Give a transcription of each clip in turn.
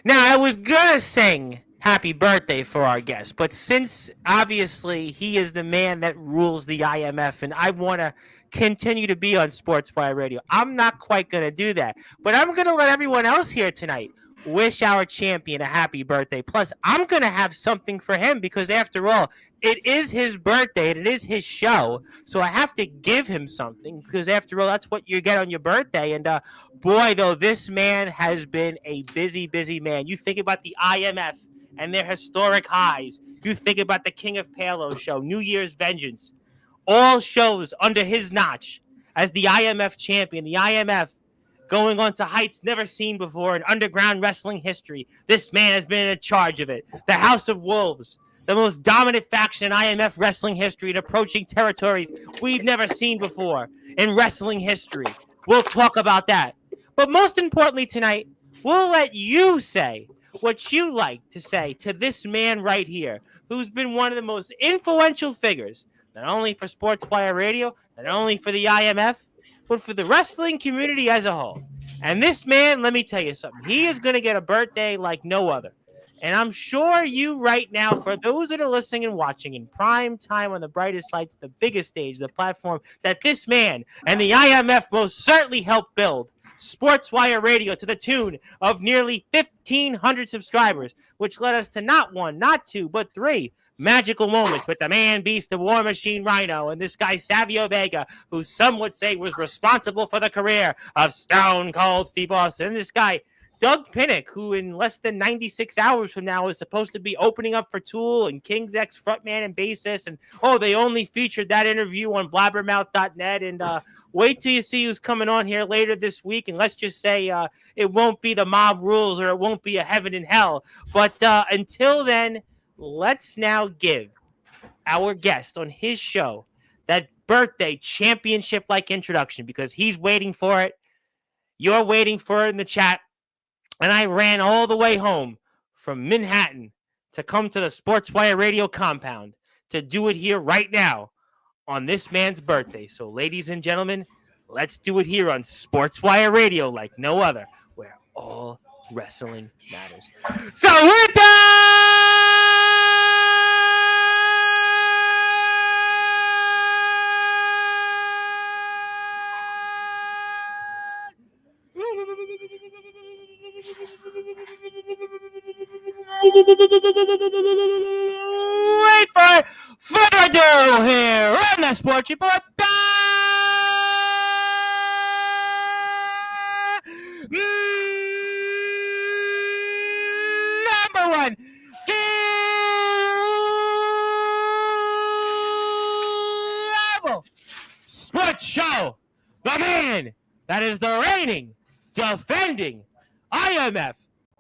Now, I was going to sing happy birthday for our guest, but since obviously he is the man that rules the IMF and I want to continue to be on Sportswire Radio, I'm not quite going to do that. But I'm going to let everyone else here tonight wish our champion a happy birthday. Plus, I'm going to have something for him because, after all, it is his birthday and it is his show. So I have to give him something because, after all, that's what you get on your birthday. And boy, though, this man has been a busy, busy man. You think about the IMF and their historic highs. You think about the King of Palo show, New Year's Vengeance. All shows under his notch as the IMF champion. The IMF going on to heights never seen before in underground wrestling history. This man has been in charge of it. The House of Wolves, the most dominant faction in IMF wrestling history, and approaching territories we've never seen before in wrestling history. We'll talk about that. But most importantly tonight, we'll let you say what you like to say to this man right here, who's been one of the most influential figures, not only for Sportswire Radio, not only for the IMF, but for the wrestling community as a whole. And this man, let me tell you something, he is going to get a birthday like no other. And I'm sure you right now, for those that are listening and watching in prime time on the brightest lights, the biggest stage, the platform that this man and the IMF most certainly helped build, Sportswire Radio, to the tune of nearly 1,500 subscribers, which led us to not one, not two, but three magical moments with the man beast, the War Machine Rhino, and this guy Savio Vega, who some would say was responsible for the career of Stone Cold Steve Austin. And this guy Doug Pinnick, who in less than 96 hours from now is supposed to be opening up for Tool and King's X frontman and bassist. And, they only featured that interview on blabbermouth.net. And wait till you see who's coming on here later this week. And let's just say it won't be the Mob Rules or it won't be a Heaven and Hell. But until then, let's now give our guest on his show that birthday championship-like introduction because he's waiting for it. You're waiting for it in the chat. And I ran all the way home from Manhattan to come to the Sportswire Radio compound to do it here right now on this man's birthday. So, ladies and gentlemen, let's do it here on Sportswire Radio like no other, where all wrestling matters. So, with that, wait for further ado here on the Sports Report. Number one, Global Sports Show, the man that is the reigning, defending IMF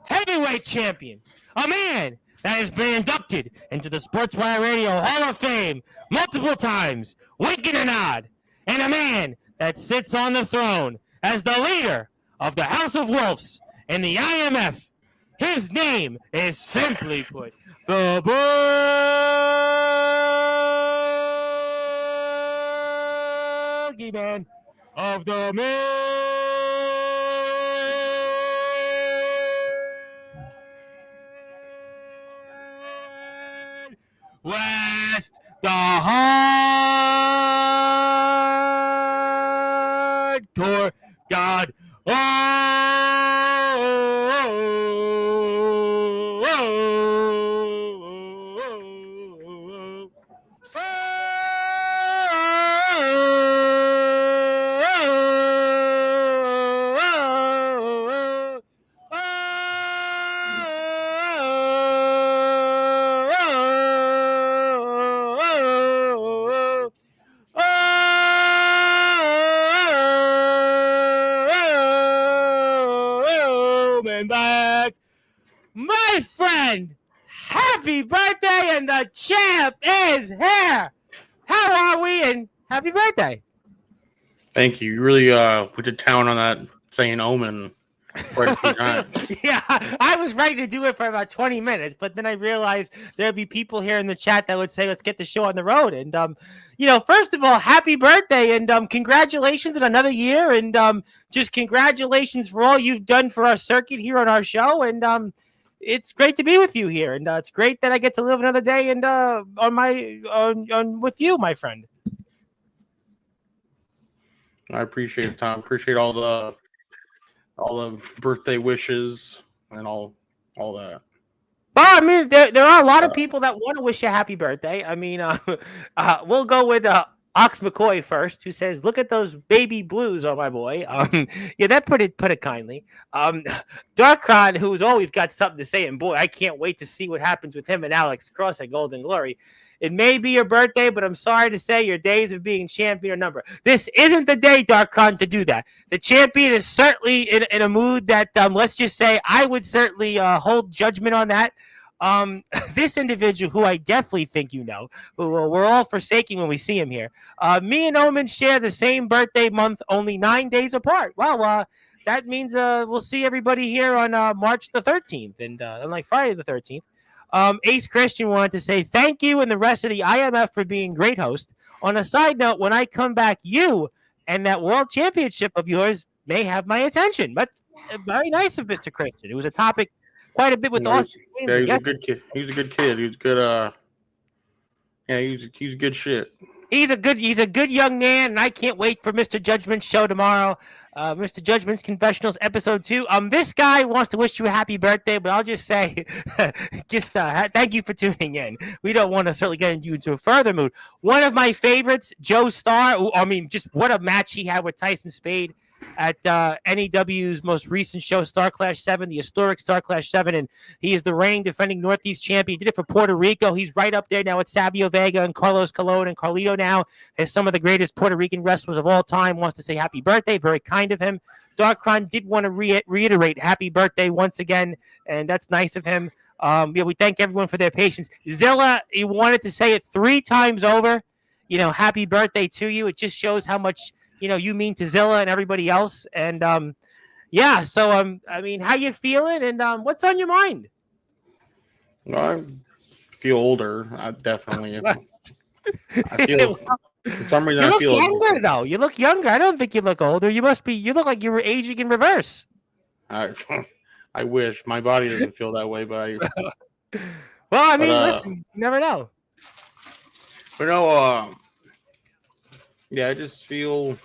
heavyweight champion, a man that has been inducted into the Sportswire Radio Hall of Fame multiple times, winking a nod, and a man that sits on the throne as the leader of the House of Wolves and the IMF. His name is, simply put, the Boogeyman of the West, the hardcore god. Back, my friend, happy birthday, and the champ is here. How are we, and happy birthday. Thank you. You really went to town on that saying Omen quite a few times. Yeah, I was ready to do it for about 20 minutes, but then I realized there'd be people here in the chat that would say, let's get the show on the road. And, first of all, happy birthday, and congratulations on another year, and just congratulations for all you've done for our circuit here on our show. And it's great to be with you here, and it's great that I get to live another day and on with you, my friend. I appreciate it, Tom. Appreciate all the birthday wishes and all that. Well, I mean, there are a lot of people that want to wish you a happy birthday. I mean, we'll go with Ox McCoy first, who says, "Look at those baby blues on my boy." Yeah, that put it kindly. Darkron, who's always got something to say, and boy, I can't wait to see what happens with him and Alex Cross at Golden Glory. It may be your birthday, but I'm sorry to say your days of being champion are numbered. This isn't the day, Darkron, to do that. The champion is certainly in a mood that, let's just say, I would certainly hold judgment on that. This individual, who I definitely think you know, who we're all forsaking when we see him here. Me and Omen share the same birthday month, only 9 days apart. Well, that means we'll see everybody here on March the 13th, and unlike Friday the 13th. Ace Christian wanted to say thank you and the rest of the IMF for being great host. On a side note, when I come back, you and that world championship of yours may have my attention. But very nice of Mr. Christian. It was a topic quite a bit with Austin. Yeah, he was a good kid. He was a good kid. He was good. Yeah, he was good shit. He's a good young man, and I can't wait for Mr. Judgment's show tomorrow. Mr. Judgment's Confessionals, episode 2. This guy wants to wish you a happy birthday, but I'll just say, thank you for tuning in. We don't want to certainly get you into a further mood. One of my favorites, Joe Starr. Just what a match he had with Tyson Spade at NEW's most recent show, Star Clash 7, the historic Star Clash 7, and he is the reigning defending Northeast champion. He did it for Puerto Rico. He's right up there now with Savio Vega and Carlos Colon, and Carlito now is some of the greatest Puerto Rican wrestlers of all time. Wants to say happy birthday. Very kind of him. Darkron did want to reiterate happy birthday once again, and that's nice of him. We thank everyone for their patience. Zilla, he wanted to say it 3 times over. Happy birthday to you. It just shows how much you mean to Zilla and everybody else. And so I mean, how you feeling, and what's on your mind? I feel older. I definitely. I feel. For some reason, I feel younger though. You look younger. I don't think you look older. You look like you were aging in reverse. I wish my body doesn't feel that way, but well, I mean, listen, you never know. But yeah, I just feel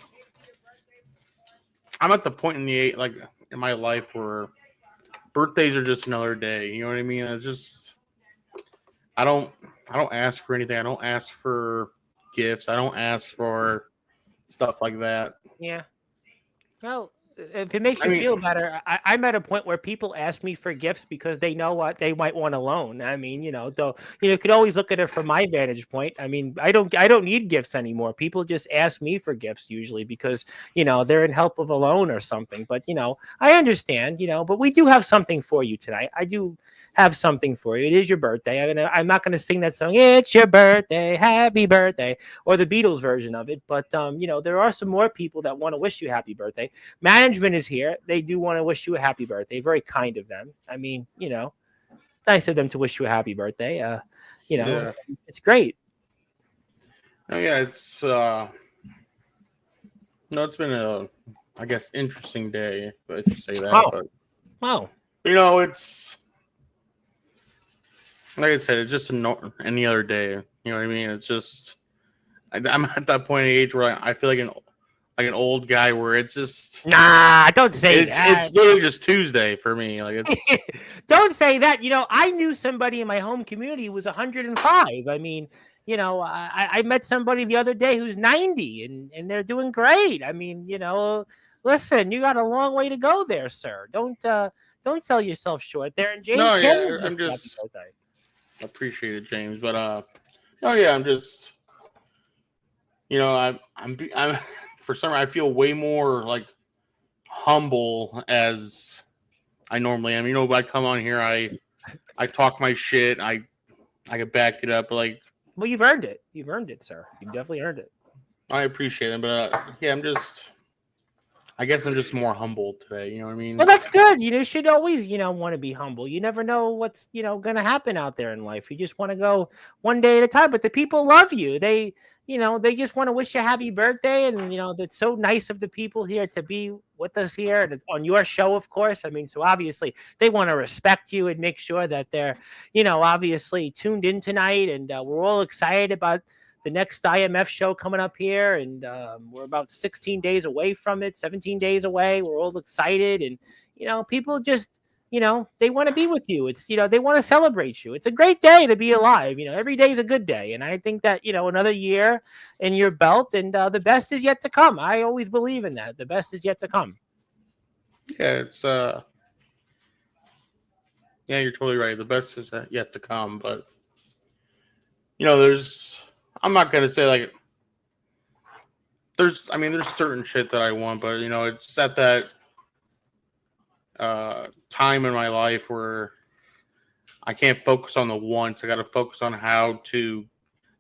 I'm at the point in my life where birthdays are just another day. You know what I mean? It's just I don't ask for anything. I don't ask for gifts. I don't ask for stuff like that. Yeah. Well, if it makes you feel better, I'm at a point where people ask me for gifts because they know what they might want a loan. I mean, though, you could always look at it from my vantage point. I mean, I don't need gifts anymore. People just ask me for gifts usually because, they're in help of a loan or something. But, I understand, but we do have something for you tonight. I do have something for you. It is your birthday. I'm not going to sing that song, "It's your birthday, happy birthday," or the Beatles version of it. But, there are some more people that want to wish you happy birthday. Management is here. They do want to wish you a happy birthday. Very kind of them. I mean, nice of them to wish you a happy birthday. Yeah. It's great. Oh yeah, it's it's been a, I guess, interesting day. If you say that. Wow. It's like I said, it's just any other day. You know what I mean? It's just I'm at that point in age where I feel like an old guy where it's just don't say that. It's literally just Tuesday for me. Like it's don't say that. I knew somebody in my home community who was 105. I mean, I met somebody the other day who's 90 and they're doing great. I mean, listen, you got a long way to go there, sir. Don't sell yourself short there. And James, I'm just appreciate it, James, but I'm just I'm for some reason, I feel way more like humble as I normally am. I come on here, I talk my shit, I can back it up. Like, well, you've earned it. You've earned it, sir. You've definitely earned it. I appreciate it, but I'm just I guess I'm just more humble today. You know what I mean? Well, that's good. You should always, want to be humble. You never know what's, going to happen out there in life. You just want to go one day at a time. But the people love you. They just want to wish you a happy birthday. And, that's so nice of the people here to be with us here and on your show, of course. I mean, so obviously they want to respect you and make sure that they're, obviously tuned in tonight. And we're all excited about the next IMF show coming up here, and we're about 16 days away from it, 17 days away. We're all excited, and people just they want to be with you. It's they want to celebrate you. It's a great day to be alive. Every day is a good day, and I think that another year in your belt, and the best is yet to come. I always believe in that. The best is yet to come. Yeah, it's yeah, you're totally right. The best is yet to come, but I'm not gonna say like there's certain shit that I want, but it's at that time in my life where I can't focus on the wants. I got to focus on how to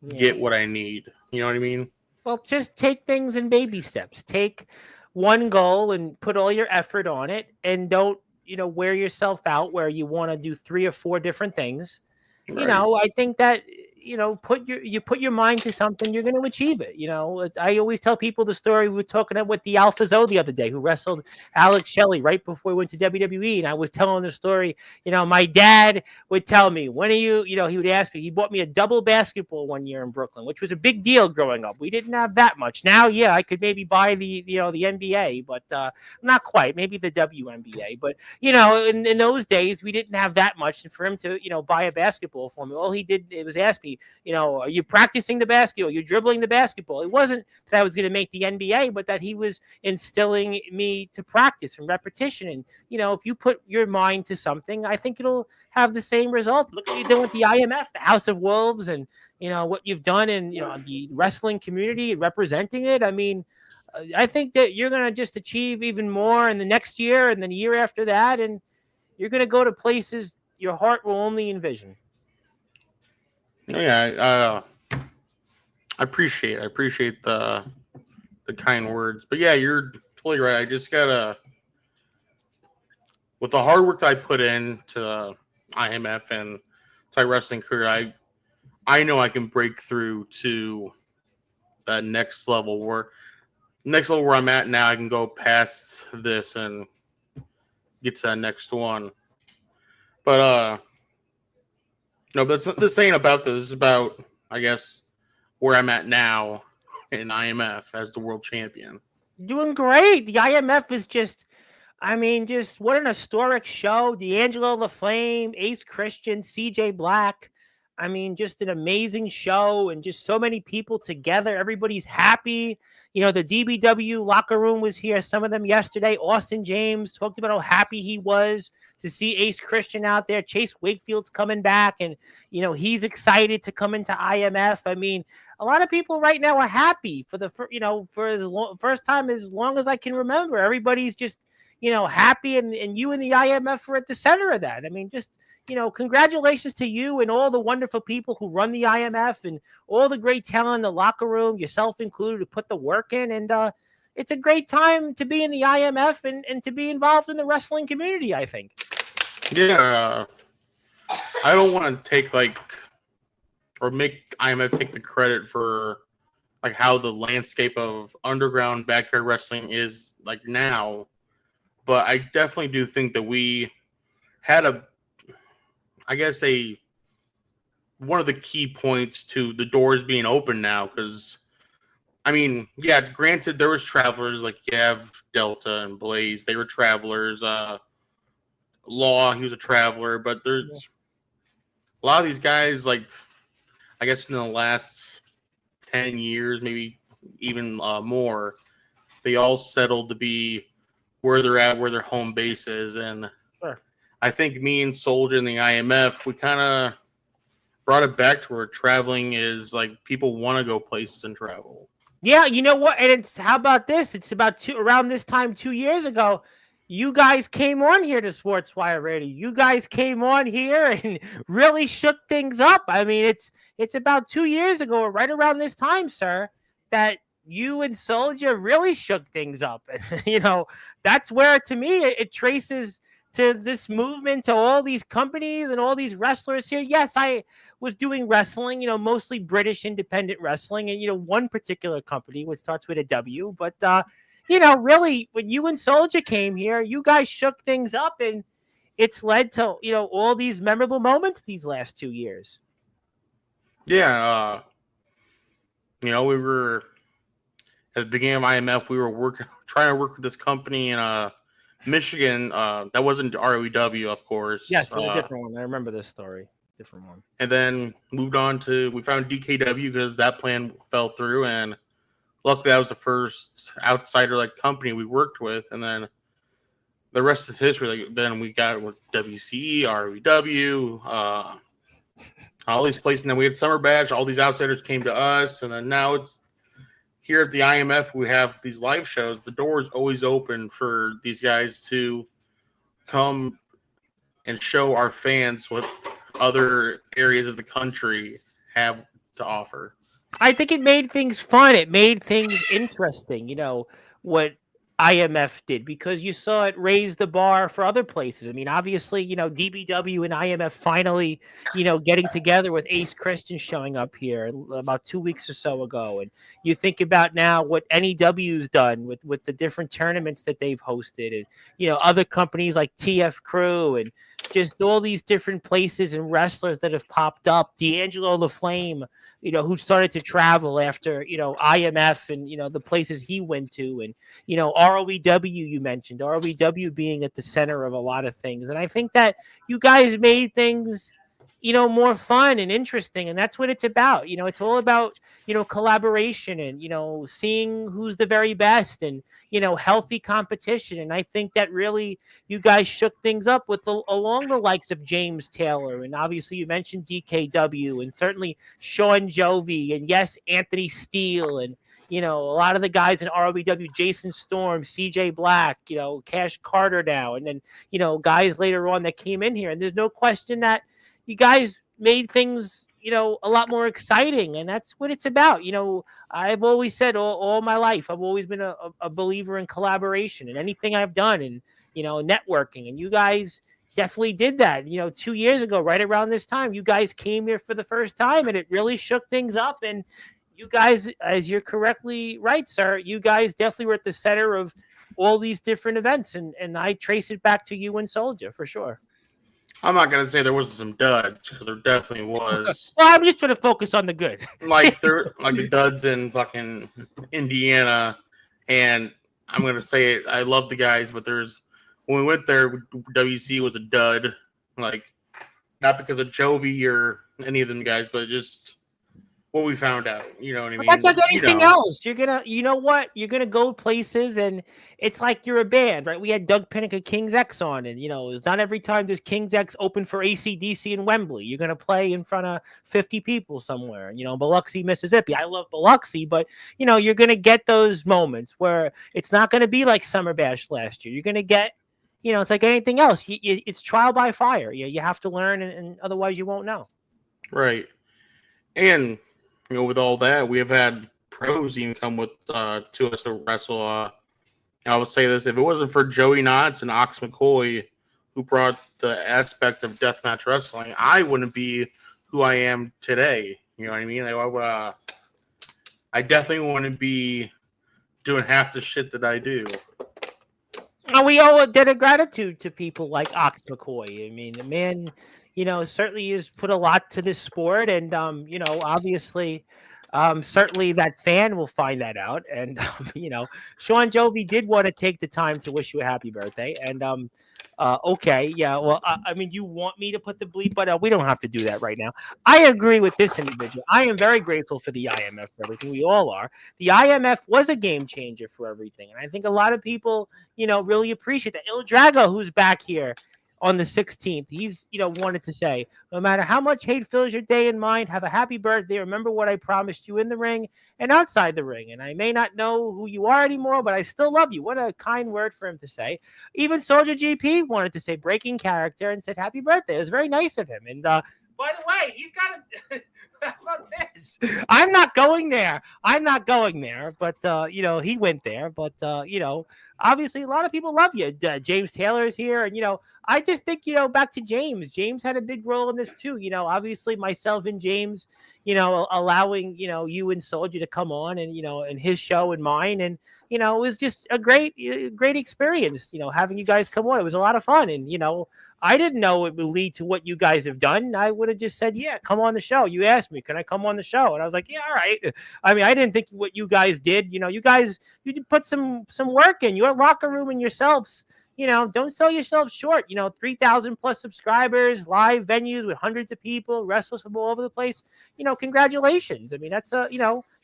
get what I need. You know what I mean? Well, just take things in baby steps. Take one goal and put all your effort on it, and don't wear yourself out where you want to do 3 or 4 different things. Right. I think that put your mind to something, you're going to achieve it. I always tell people the story. We were talking with the Alpha Zoe the other day, who wrestled Alex Shelley right before we went to WWE, and I was telling the story. My dad would tell me, when are you? He would ask me. He bought me a double basketball one year in Brooklyn, which was a big deal growing up. We didn't have that much. Now, yeah, I could maybe buy the the NBA, but not quite. Maybe the WNBA, but in those days we didn't have that much. And for him to buy a basketball for me, all he did was ask me, are you practicing the basketball? You're dribbling the basketball. It wasn't that I was going to make the NBA, but that he was instilling me to practice and repetition. And, if you put your mind to something, I think it'll have the same result. Look what you're doing with the IMF, the House of Wolves, and, what you've done in, the wrestling community and representing it. I mean, I think that you're going to just achieve even more in the next year and then the year after that. And you're going to go to places your heart will only envision. Yeah, I appreciate the kind words, but yeah, you're totally right. I just gotta, with the hard work that I put into IMF and Thai wrestling career, I know I can break through to that next level where I'm at now. I can go past this and get to that next one. But no, but this ain't about this. This is about, I guess, where I'm at now in IMF as the world champion. Doing great. The IMF is just what an historic show. D'Angelo the Flame, Ace Christian, CJ Black. Just an amazing show, and just so many people together. Everybody's happy. The DBW locker room was here. Some of them yesterday. Austin James talked about how happy he was to see Ace Christian out there. Chase Wakefield's coming back, and he's excited to come into IMF. A lot of people right now are happy for the first time as long as I can remember. Everybody's just happy, and you and the IMF are at the center of that. Congratulations to you and all the wonderful people who run the IMF and all the great talent in the locker room, yourself included, to put the work in. And it's a great time to be in the IMF and to be involved in the wrestling community, I think. Yeah. I don't want to take or make IMF take the credit for how the landscape of underground backyard wrestling is now. But I definitely do think that we had one of the key points to the doors being open now, because granted, there was travelers like Gav, Delta, and Blaze. They were travelers. Law, he was a traveler, but there's a lot of these guys, in the last 10 years, maybe even more, they all settled to be where they're at, where their home base is. And sure. I think me and Soldier and the IMF, we kind of brought it back to where traveling is people want to go places and travel. Yeah, you know what? And how about this? It's about around this time 2 years ago, you guys came on here to Sportzwire Radio. You guys came on here and really shook things up. It's about 2 years ago, right around this time, sir, that you and Soldier really shook things up. And, that's where, to me, it traces to this movement, to all these companies and all these wrestlers here. Yes, I was doing wrestling, mostly British independent wrestling, and, one particular company, which starts with a W. But, really, when you and Soldier came here, you guys shook things up, and it's led to, all these memorable moments these last 2 years. Yeah. We were at the beginning of IMF. We were trying to work with this company in Michigan. That wasn't ROEW, of course. Yes, a different one. I remember this story. Different one. And then moved on we found DKW because that plan fell through, and luckily that was the first outsider company we worked with. And then the rest is history. Then we got with WCE, ROEW, all these places. And then we had Summer Bash. All these outsiders came to us, and then now it's here at the IMF. We have these live shows. The door is always open for these guys to come and show our fans what other areas of the country have to offer. I think it made things fun. It made things interesting, what IMF did, because you saw it raise the bar for other places. I mean, obviously, DBW and IMF finally, getting together with Ace Christian showing up here about 2 weeks or so ago. And you think about now what NEW's done with the different tournaments that they've hosted, and, other companies like TF Crew, and just all these different places and wrestlers that have popped up. D'Angelo the Flame, who started to travel after, IMF and, the places he went to. And, ROEW, you mentioned ROEW being at the center of a lot of things. And I think that you guys made things, more fun and interesting. And that's what it's about. It's all about, collaboration and, seeing who's the very best and, healthy competition. And I think that really you guys shook things up along the likes of James Taylor. And obviously you mentioned DKW and certainly Sean Jovi and yes, Anthony Steele and, a lot of the guys in ROEW, Jason Storm, CJ Black, Cash Carter now. And then, guys later on that came in here. And there's no question that you guys made things, a lot more exciting. And that's what it's about. I've always said all my life, I've always been a believer in collaboration and anything I've done and, networking. And you guys definitely did that. 2 years ago, right around this time, you guys came here for the first time and it really shook things up. And you guys, as you're correctly right, sir, you guys definitely were at the center of all these different events. And I trace it back to you and Soldier for sure. I'm not going to say there wasn't some duds, because there definitely was. Well, I'm just trying to focus on the good. like the duds in fucking Indiana. And I'm going to say I love the guys, but when we went there, WC was a dud. Not because of Jovi or any of them guys, but just what we found out. You know what I mean? That's like anything else. You're going to, you're going to go places and it's like you're a band, right? We had Doug Pinnick of King's X on, and, it's not every time does King's X open for AC/DC in Wembley. You're going to play in front of 50 people somewhere, Biloxi, Mississippi. I love Biloxi, but, you're going to get those moments where it's not going to be like Summer Bash last year. You're going to get, it's like anything else. It's trial by fire. You have to learn, and otherwise you won't know. Right. And, with all that, we have had pros even come to us to wrestle. I would say this: if it wasn't for Joey Knotts and Ox McCoy, who brought the aspect of deathmatch wrestling, I wouldn't be who I am today. You know what I mean? I definitely wouldn't be doing half the shit that I do. And we owe a debt of gratitude to people like Ox McCoy. I mean, the man, certainly has put a lot to this sport, and obviously. Certainly that fan will find that out. And, Sean Jovi did want to take the time to wish you a happy birthday. And, okay. Yeah. Well, I mean, you want me to put the bleep, but we don't have to do that right now. I agree with this individual. I am very grateful for the IMF for everything. We all are. The IMF was a game changer for everything. And I think a lot of people, really appreciate that. Il Drago, who's back here on the 16th, he's, wanted to say, no matter how much hate fills your day and mind, have a happy birthday. Remember what I promised you in the ring and outside the ring. And I may not know who you are anymore, but I still love you. What a kind word for him to say. Even Soldier GP wanted to say breaking character and said happy birthday. It was very nice of him. And by the way, he's got How about this? I'm not going there. I'm not going there. But he went there. But obviously a lot of people love you. James Taylor is here, and I just think back to James. James had a big role in this too. Obviously myself and James, allowing you and Soldier to come on, and and his show and mine, and it was just a great experience. Having you guys come on, it was a lot of fun, and I didn't know it would lead to what you guys have done. I would have just said, yeah, come on the show. You asked me, can I come on the show? And I was like, yeah, all right. I mean, I didn't think what you guys did. You did put some work in your locker room and yourselves. Don't sell yourselves short. 3,000 plus subscribers, live venues with hundreds of people, wrestlers from all over the place. Congratulations. I mean, that's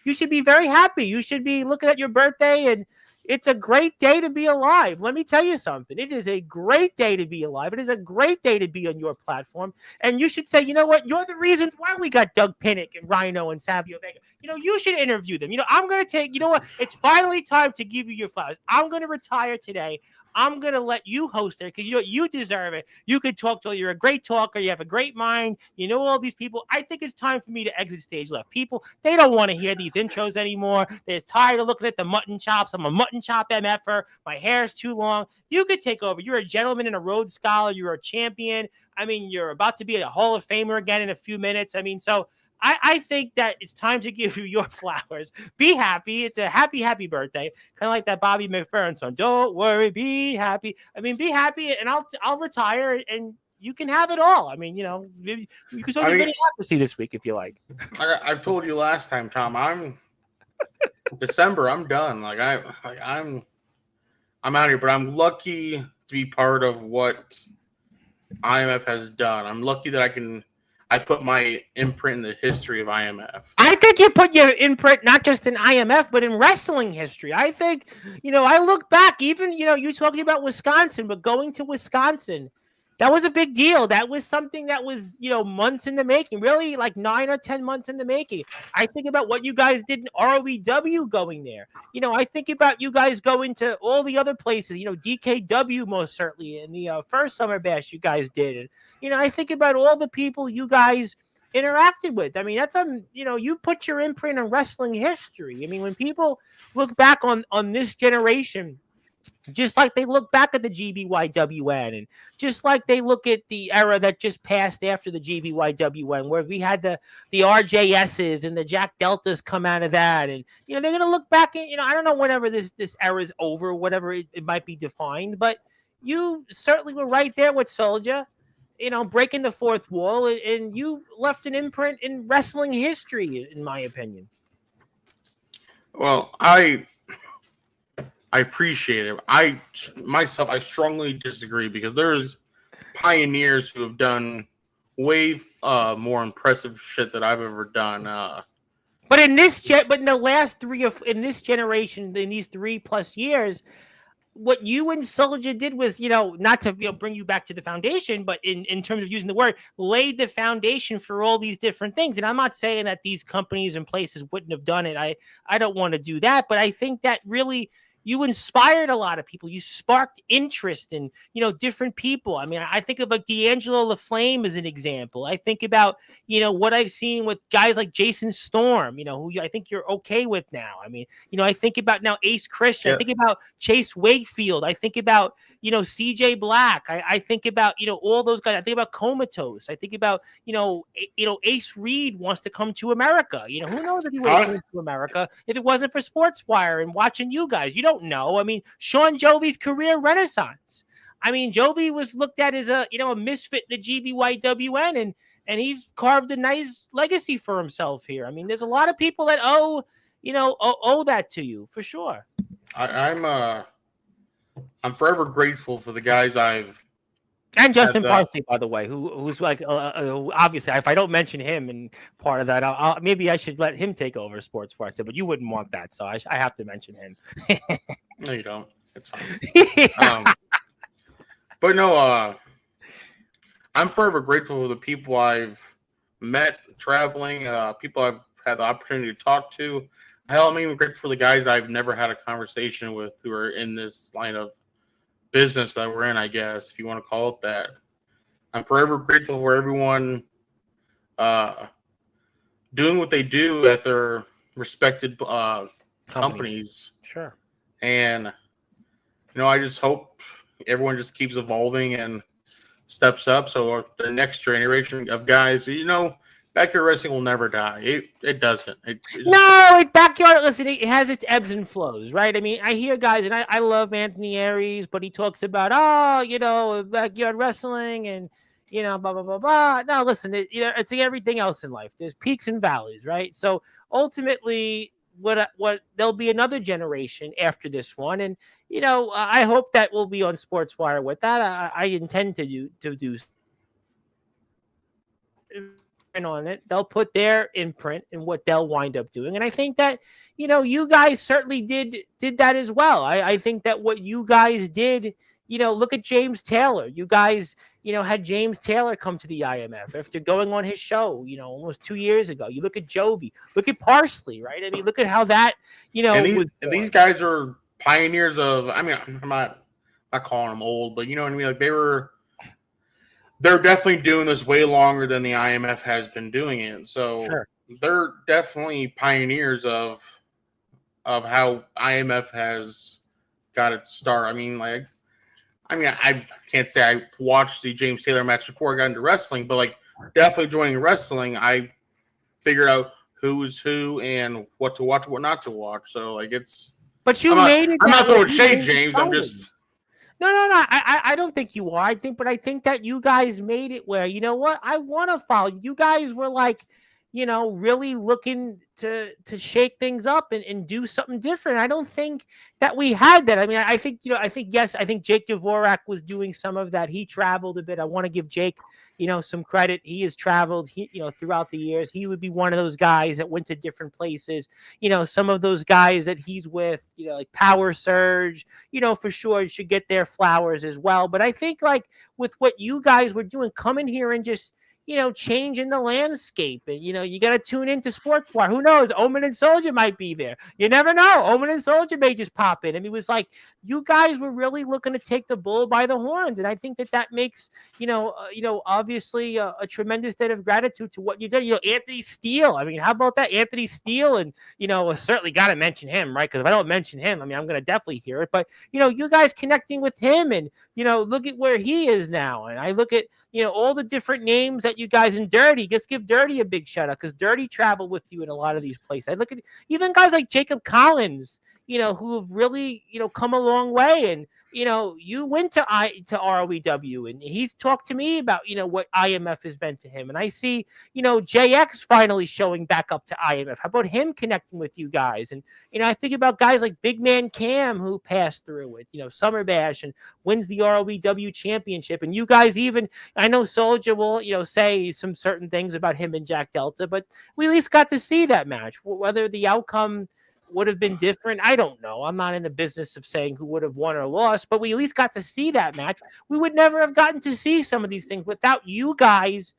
you should be very happy. You should be looking at your birthday, and it's a great day to be alive. Let me tell you something. It is a great day to be alive. It is a great day to be on your platform. And you should say, you know what? You're the reasons why we got Doug Pinnick and Rhino and Savio Vega. You should interview them. I'm going to take, what? It's finally time to give you your flowers. I'm going to retire today. I'm going to let you host it because you deserve it. You could talk to, you're a great talker. You have a great mind. All these people. I think it's time for me to exit stage left. People, they don't want to hear these intros anymore. They're tired of looking at the mutton chops. I'm a mutton chop MFer. My hair is too long. You could take over. You're a gentleman and a Rhodes Scholar. You're a champion. I mean, you're about to be a Hall of Famer again in a few minutes. I mean, so I think that it's time to give you your flowers. Be happy. It's a happy birthday. Kind of like that Bobby McFerrin song. Don't worry, be happy. I mean, be happy, and I'll retire, and you can have it all. I mean, you can sort of get to see this week if you like. I've told you last time, Tom. I'm December. I'm done. I'm out here, but I'm lucky to be part of what IMF has done. I'm lucky that I put my imprint in the history of IMF. I think you put your imprint not just in IMF, but in wrestling history. I think, I look back, even, you talking about Wisconsin, but going to Wisconsin, that was a big deal. That was something that was, months in the making, really like 9 or 10 months in the making. I think about what you guys did in ROEW going there. I think about you guys going to all the other places, DKW most certainly, in the first Summer Bash you guys did. And, I think about all the people you guys interacted with. I mean, that's you put your imprint on wrestling history. I mean, when people look back on this generation, just like they look back at the GBYWN, and just like they look at the era that just passed after the GBYWN, where we had the RJSs and the Jack Deltas come out of that, and they're gonna look back at I don't know whenever this era is over, whatever it might be defined, but you certainly were right there with Soldier, breaking the fourth wall, and you left an imprint in wrestling history, in my opinion. Well, I appreciate it. I strongly disagree because there's pioneers who have done way more impressive shit that I've ever done. But in this in this generation, in these 3+ years, what you and Soldier did was, not to bring you back to the foundation, but in terms of using the word, laid the foundation for all these different things. And I'm not saying that these companies and places wouldn't have done it. I don't want to do that, but I think that really you inspired a lot of people. You sparked interest in, different people. I mean, I think of like D'Angelo LaFlame as an example. I think about, what I've seen with guys like Jason Storm, who I think you're okay with now. I mean, I think about now Ace Christian. Yeah. I think about Chase Wakefield. I think about, CJ Black. I think about, all those guys. I think about Comatose. I think about, Ace Reed wants to come to America. Who knows if he would have come to America if it wasn't for Sportswire and watching you guys. You don't know. I mean, Sean Jovi's career renaissance. I mean, Jovi was looked at as a misfit in the GBYWN, and he's carved a nice legacy for himself here. I mean, there's a lot of people that owe that to you for sure. I'm forever grateful for the guys and Justin Parsley, by the way, who's like obviously, if I don't mention him and part of that, maybe I should let him take over Sports Park, but you wouldn't want that, so I have to mention him. No, you don't. It's fine. But no, I'm forever grateful for the people I've met traveling, people I've had the opportunity to talk to. Hell, I'm even grateful for the guys I've never had a conversation with who are in this line of business that we're in, I guess, if you want to call it that. I'm forever grateful for everyone doing what they do at their respected companies. Sure. And I just hope everyone just keeps evolving and steps up. So the next generation of guys, backyard wrestling will never die. It doesn't. Backyard. Listen, it has its ebbs and flows, right? I mean, I hear guys, and I love Anthony Aries, but he talks about backyard wrestling and blah blah blah blah. No, listen, it's like everything else in life. There's peaks and valleys, right? So ultimately, what there'll be another generation after this one, and I hope that we'll be on Sportswire with that. I intend to do on it. They'll put their imprint in what they'll wind up doing, and I think that you guys certainly did that as well. I think that what you guys did, look at James Taylor. You guys had James Taylor come to the IMF after going on his show almost 2 years ago. You look at Jovi, look at Parsley, right? I mean, look at how that and these guys are pioneers of. I mean, I'm not calling them old, but you know what I mean. Like they're definitely doing this way longer than the IMF has been doing it. So sure. They're definitely pioneers of how IMF has got its start. I mean, I can't say I watched the James Taylor match before I got into wrestling, but definitely joining wrestling, I figured out who is who and what to watch, what not to watch. So it's. But made it. I'm not throwing shade, James. I'm just. No. I don't think you are. I think that you guys made it where, what? I want to follow. You guys were really looking to shake things up and do something different. I don't think that we had that. I mean, I think Jake Dvorak was doing some of that. He traveled a bit. I want to give Jake, some credit. He has traveled, throughout the years. He would be one of those guys that went to different places. Some of those guys that he's with, like Power Surge, for sure should get their flowers as well. But I think with what you guys were doing, coming here and just, changing the landscape. And, you got to tune into Sportswire. Who knows? Omen and Soldier might be there. You never know. Omen and Soldier may just pop in. I mean, it was you guys were really looking to take the bull by the horns. And I think that makes, obviously a tremendous debt of gratitude to what you did. Anthony Steele. I mean, how about that? Anthony Steele. And, certainly got to mention him, right? Because if I don't mention him, I mean, I'm going to definitely hear it. But, you guys connecting with him and, look at where he is now. And I look at, all the different names that you guys in Dirty. Just give Dirty a big shout out because Dirty traveled with you in a lot of these places. I look at even guys like Jacob Collins, who have really, come a long way. And, you went to ROEW and he's talked to me about, what IMF has been to him. And I see, JX finally showing back up to IMF. How about him connecting with you guys? And, I think about guys like Big Man Cam who passed through it, Summer Bash and wins the ROEW championship. And you guys even, I know Soldier will, say some certain things about him and Jack Delta, but we at least got to see that match. Whether the outcome would have been different, I don't know. I'm not in the business of saying who would have won or lost, but we at least got to see that match. We would never have gotten to see some of these things without you guys,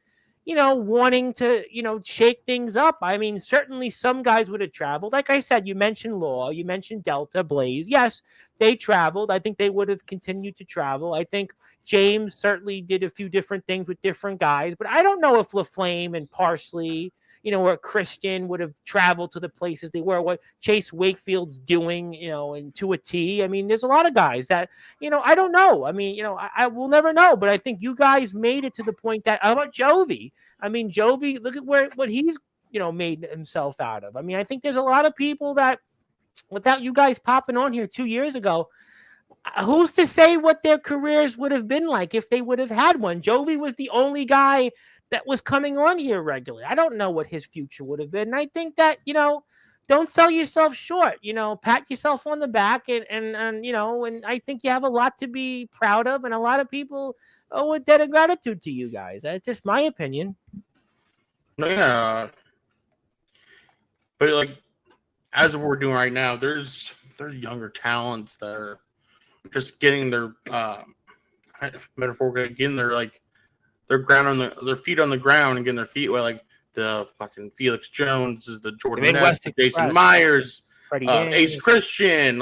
wanting to, shake things up. I mean, certainly some guys would have traveled. Like I said, you mentioned Law, you mentioned Delta, Blaze. Yes, they traveled. I think they would have continued to travel. I think James certainly did a few different things with different guys, but I don't know if LaFlame and Parsley, or Christian would have traveled to the places they were, what Chase Wakefield's doing, and to a T. I mean, there's a lot of guys that, I don't know. I mean, I will never know, but I think you guys made it to the point that, how about Jovi? I mean, Jovi, look at what he's, made himself out of. I mean, I think there's a lot of people that without you guys popping on here 2 years ago, who's to say what their careers would have been like if they would have had one? Jovi was the only guy that was coming on here regularly. I don't know what his future would have been. And I think that, don't sell yourself short, pat yourself on the back and I think you have a lot to be proud of. And a lot of people owe a debt of gratitude to you guys. That's just my opinion. Yeah. But as we're doing right now, there's younger talents that are just getting their metaphorically getting their ground on their feet on the ground and getting their feet wet, like the fucking Felix Jones, is the Jordan Ness, the Jason Myers, Ace Christian,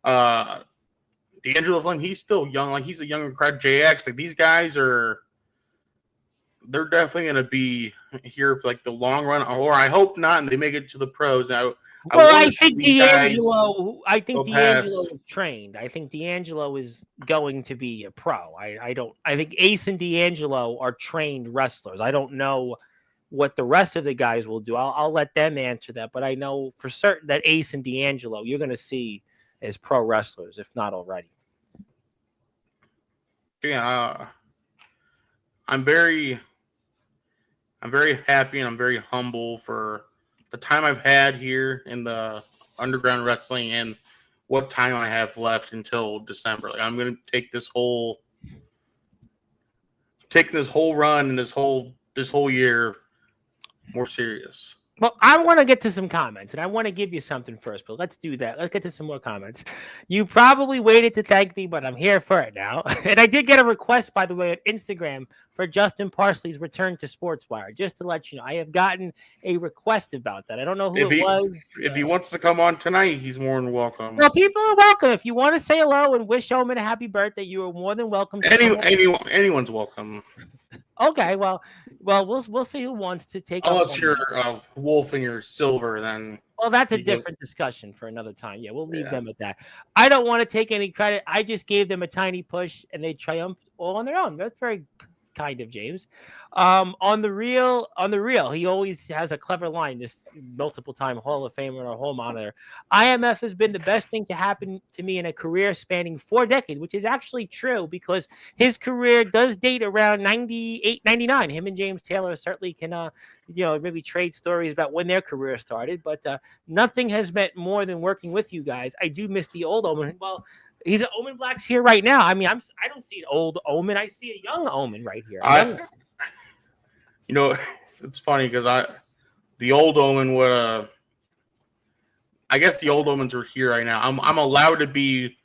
D'Angelo Flame. He's still young, he's a younger crowd. JX, these guys are they're definitely going to be here for like the long run, or I hope not, and they make it to the pros. Now, Well, want I to see think these guys D'Angelo. I think go D'Angelo past. is trained. I think D'Angelo is going to be a pro. I don't. I think Ace and D'Angelo are trained wrestlers. I don't know what the rest of the guys will do. I'll let them answer that. But I know for certain that Ace and D'Angelo you're going to see as pro wrestlers, if not already. Yeah, I'm very happy and I'm very humble for the time I've had here in the underground wrestling and what time I have left until December. Like I'm going to take this whole run and this whole year more serious. Well, I want to get to some comments, and I want to give you something first, but let's do that. Let's get to some more comments. You probably waited to thank me, but I'm here for it now. And I did get a request, by the way, on Instagram for Justin Parsley's return to Sportswire. Just to let you know, I have gotten a request about that. I don't know who it was. If he wants to come on tonight, he's more than welcome. Well, people are welcome. If you want to say hello and wish Omen a happy birthday, you are more than welcome. Anyone's welcome. Okay, well, we'll see who wants to take. Unless you're Wolf and you're Silver, then. Well, that's a different discussion for another time. Yeah, we'll leave them at that. I don't want to take any credit. I just gave them a tiny push, and they triumphed all on their own. That's very kind of James. On the real, he always has a clever line. This multiple-time Hall of Famer or Hall monitor. IMF has been the best thing to happen to me in a career spanning 4 decades, which is actually true because his career does date around 98, 99. Him and James Taylor certainly can, maybe trade stories about when their career started, but nothing has meant more than working with you guys. I do miss the old Omen. Well, he's an Omen Black's here right now. I mean, I don't see an old Omen. I see a young Omen right here. It's funny because the old Omen would. I guess the old Omens are here right now. I'm allowed to be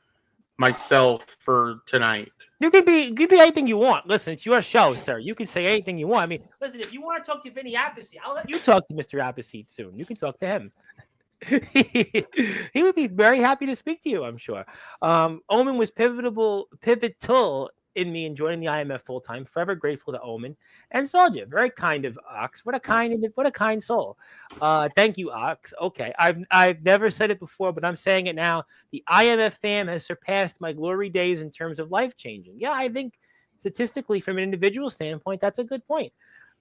myself for tonight. You can be anything you want. Listen, it's your show, sir. You can say anything you want. I mean, listen, if you want to talk to Vinny Appleseed, I'll let you talk to Mr. Appleseed soon. You can talk to him. He would be very happy to speak to you, I'm sure. Omen was pivotal in me enjoying the IMF full time. Forever grateful to Omen and Soldier. Very kind of Ox. What a kind soul. Thank you, Ox. Okay, I've never said it before, but I'm saying it now. The IMF fam has surpassed my glory days in terms of life changing. Yeah, I think statistically, from an individual standpoint, that's a good point.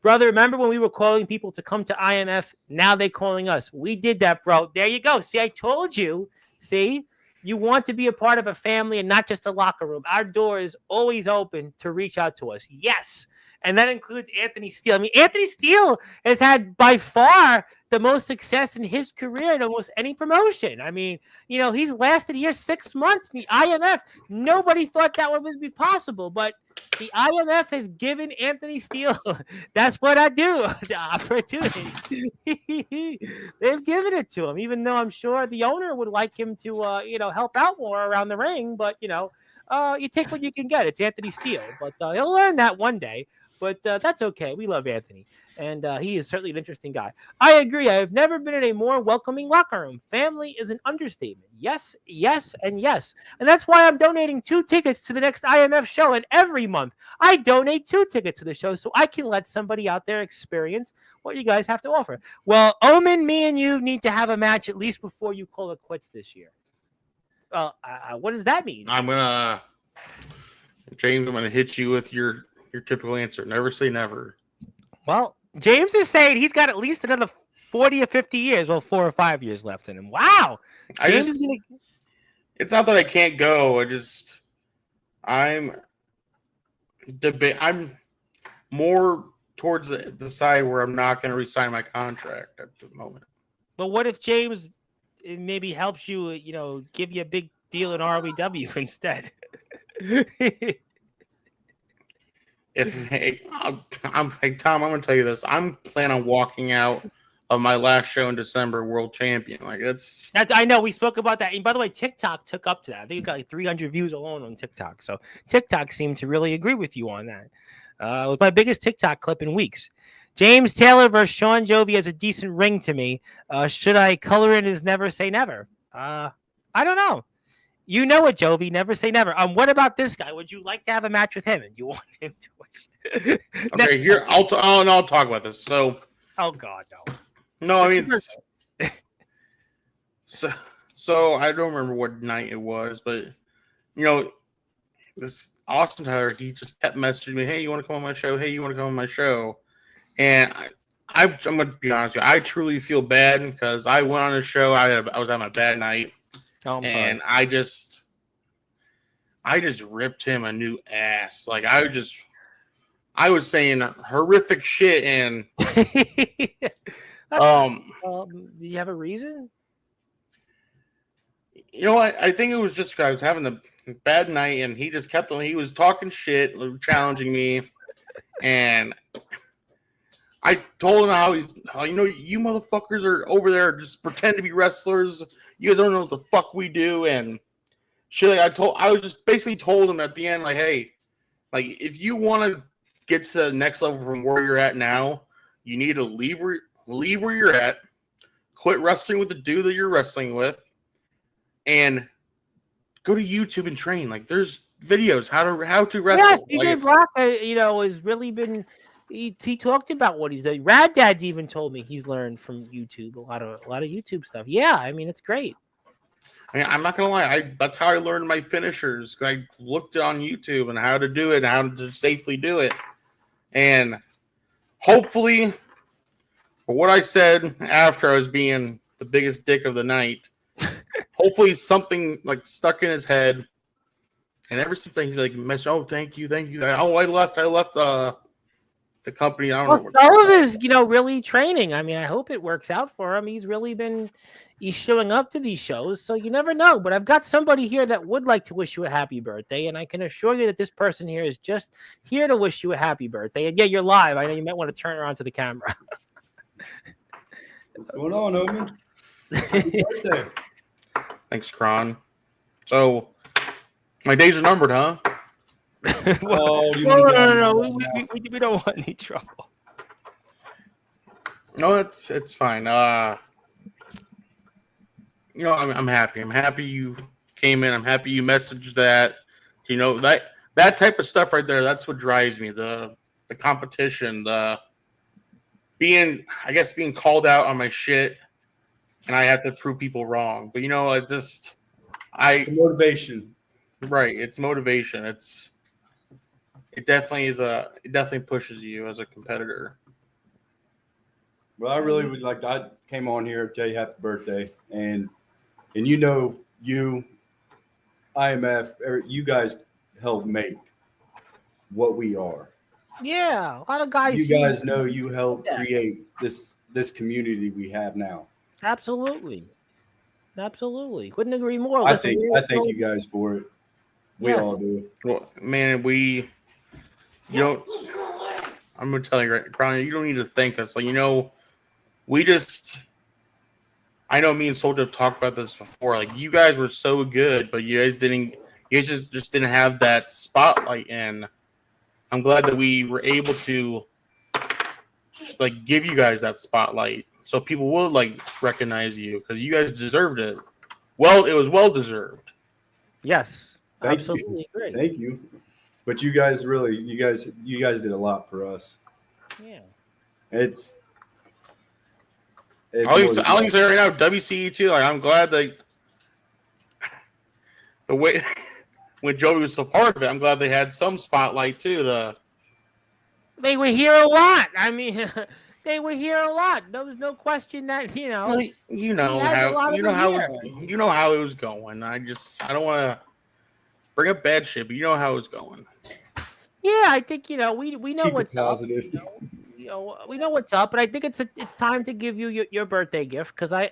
Brother, remember when we were calling people to come to IMF? Now they're calling us. We did that, bro. There you go. See, I told you. See, you want to be a part of a family and not just a locker room. Our door is always open to reach out to us. Yes. And that includes Anthony Steele. I mean, Anthony Steele has had by far the most success in his career in almost any promotion. I mean, he's lasted here 6 months in the IMF. Nobody thought that would be possible, but the IMF has given Anthony Steele, that's what I do, the opportunity. They've given it to him, even though I'm sure the owner would like him to, help out more around the ring. But, you take what you can get. It's Anthony Steele, but he'll learn that one day. But that's okay. We love Anthony, and he is certainly an interesting guy. I agree. I have never been in a more welcoming locker room. Family is an understatement. Yes, yes, and yes. And that's why I'm donating 2 tickets to the next IMF show. And every month, I donate 2 tickets to the show so I can let somebody out there experience what you guys have to offer. Well, Omen, me and you need to have a match at least before you call it quits this year. What does that mean? James, I'm going to hit you with your typical answer. Never say never. Well, James is saying he's got at least another 40 or 50 years, 4 or 5 years left in him. Wow. It's not that I can't go. I'm more towards the side where I'm not going to resign my contract at the moment. But what if James maybe helps you, give you a big deal in ROW instead? Tom, I'm going to tell you this. I'm planning on walking out of my last show in December, world champion. That's I know we spoke about that. And by the way, TikTok took up to that. I think you got 300 views alone on TikTok. So TikTok seemed to really agree with you on that. It was my biggest TikTok clip in weeks. James Taylor versus Sean Jovi has a decent ring to me. Should I color in as never say never? I don't know. You know it, Jovi. Never say never. What about this guy? Would you like to have a match with him? And do you want him to win? Okay, here I'll talk about this. So, oh God, no. No, I mean, so I don't remember what night it was, but this Austin Tyler, he just kept messaging me, "Hey, you want to come on my show? Hey, you want to come on my show?" And I'm gonna be honest with you, I truly feel bad because I went on a show. I was having a bad night, and I just ripped him a new ass. Like I was saying horrific shit, and do you have a reason? You know what? I think it was just because I was having a bad night, and he just kept on. He was talking shit, challenging me, and I told him how you motherfuckers are over there just pretend to be wrestlers. You guys don't know what the fuck we do, and shit. I was just basically told him at the end, like, hey, like if you want to get to the next level from where you're at now, you need to leave where you're at, quit wrestling with the dude that you're wrestling with, and go to YouTube and train. Like, there's videos how to wrestle. Yes, Brock, has really been. He talked about what he's doing. Rad Dad's even told me he's learned from YouTube a lot of YouTube stuff. Yeah, I mean it's great. I mean, I'm not gonna lie. That's how I learned my finishers. I looked on YouTube and how to do it, and how to safely do it, and hopefully, for what I said after I was being the biggest dick of the night. Hopefully something like stuck in his head, and ever since then he's like, "Oh, thank you." Oh, I left the company. I don't know. Fellas is really training. I mean, I hope it works out for him. He's showing up to these shows, so you never know. But I've got somebody here that would like to wish you a happy birthday, and I can assure you that this person here is just here to wish you a happy birthday. And yeah, you're live. I know you might want to turn around to the camera. What's going on, Omen? Happy birthday. Thanks, Kron. So, my days are numbered, huh? No. We don't want any trouble. No, it's fine. I'm happy. I'm happy you came in. I'm happy you messaged that. That type of stuff right there. That's what drives me. The competition. Being called out on my shit. And I have to prove people wrong. But it's motivation. Right. It's motivation. It definitely pushes you as a competitor. Well, I really would like I came on here to tell you happy birthday. And you, IMF, you guys helped make what we are. Yeah. A lot of guys. You guys know you helped create this community we have now. Absolutely. Couldn't agree more. I thank you guys for it. We all do. Well, man, I'm gonna tell you, right, Crown, you don't need to thank us. Like, I know me and Soldier have talked about this before. Like, you guys were so good, but you guys just didn't have that spotlight, and I'm glad that we were able to give you guys that spotlight. So people will recognize you because you guys deserved it. Well, it was well deserved. Yes, absolutely great. Thank you. But you guys did a lot for us. Yeah. I'll say right now, WCE too. I'm glad the way when Joey was still part of it, I'm glad they had some spotlight too. They were here a lot. I mean. They were here a lot. There was no question that how it was going. I don't want to bring up bad shit, but you know how it was going. Yeah, I think we know Keep what's positive. up. We know what's up, but I think it's time to give you your birthday gift because I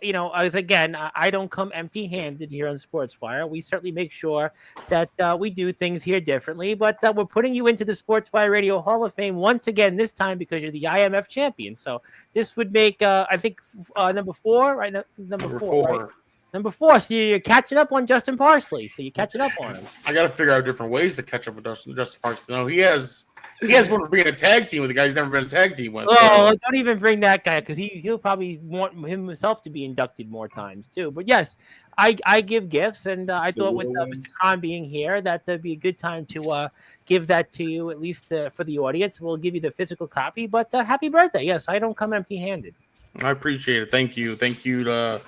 don't come empty-handed here on Sportswire. We certainly make sure that we do things here differently, but we're putting you into the Sportswire Radio Hall of Fame once again this time because you're the IMF champion. So this would make I think number 4, right? Number 4. Right? Number 4. So you're catching up on Justin Parsley. So you're catching up on him. I got to figure out different ways to catch up with Justin Parsley. No, he has He has one for being a tag team with a guy he's never been a tag team with. Oh, don't even bring that guy because he'll probably want himself to be inducted more times too. But yes, I give gifts, and I thought with Mr. Khan being here that there'd be a good time to give that to you, at least for the audience. We'll give you the physical copy, but happy birthday. Yes, I don't come empty-handed. I appreciate it. Thank you. Thank you to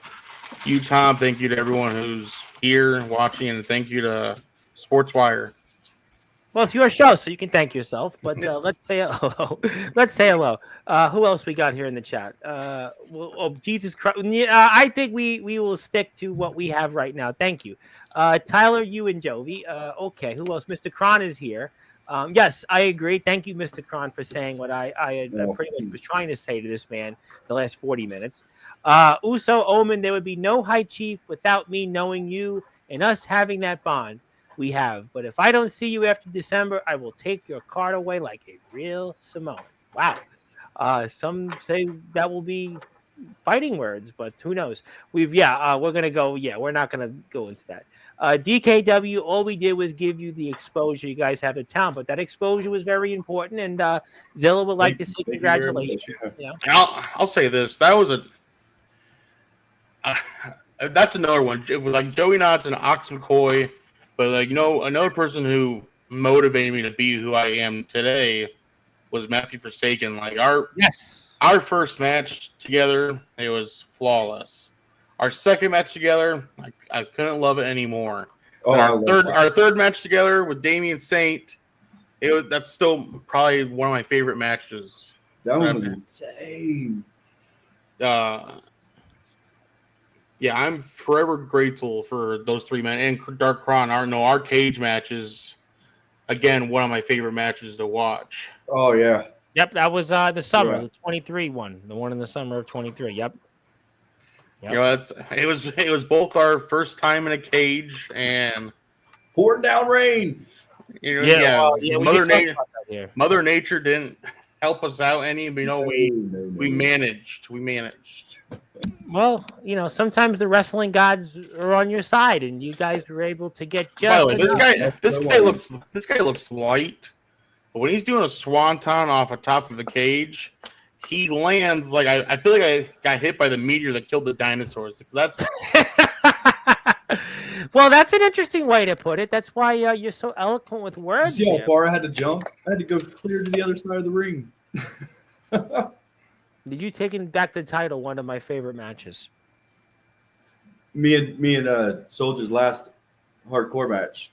you, Tom. Thank you to everyone who's here watching, and thank you to Sportswire. Well, it's your show, so you can thank yourself. But let's say hello. Let's say hello. Who else we got here in the chat? Jesus Christ! I think we will stick to what we have right now. Thank you, Tyler, you and Jovi. Okay, who else? Mr. Kron is here. Yes, I agree. Thank you, Mr. Kron, for saying what I pretty much was trying to say to this man the last 40 minutes. Uso, Omen, there would be no High Chief without me knowing you and us having that bond we have. But if I don't see you after December, I will take your card away like a real Samoan. Wow. Some say that will be fighting words, but who knows? We're gonna go. Yeah, we're not gonna go into that. DKW, all we did was give you the exposure you guys have in town, but that exposure was very important, and Zilla would like to say congratulations. Yeah. I'll say this: that was that's another one. It was like Joey Knotts and Ox McCoy, but like another person who motivated me to be who I am today was Matthew Forsaken. Like our first match together, it was flawless. Our second match together, I couldn't love it anymore. Our third match together with Damian Saint, that's still probably one of my favorite matches. That one was insane. Yeah, I'm forever grateful for those three men and Dark Kron. Our cage match is again one of my favorite matches to watch. Oh yeah. Yep, that was the summer, the 23 one, the one in the summer of 23. Yep. It was both our first time in a cage and pouring down rain. Mother Nature didn't help us out any, but we managed. Well, sometimes the wrestling gods are on your side, and you guys were able to get just. By the way, this guy looks light, but when he's doing a swanton off the top of the cage, he lands like I feel like I got hit by the meteor that killed the dinosaurs. That's well, that's an interesting way to put it. That's why you're so eloquent with words. You see how far I had to jump? I had to go clear to the other side of the ring. Did you taking back the title? One of my favorite matches. Me and Soldier's last hardcore match.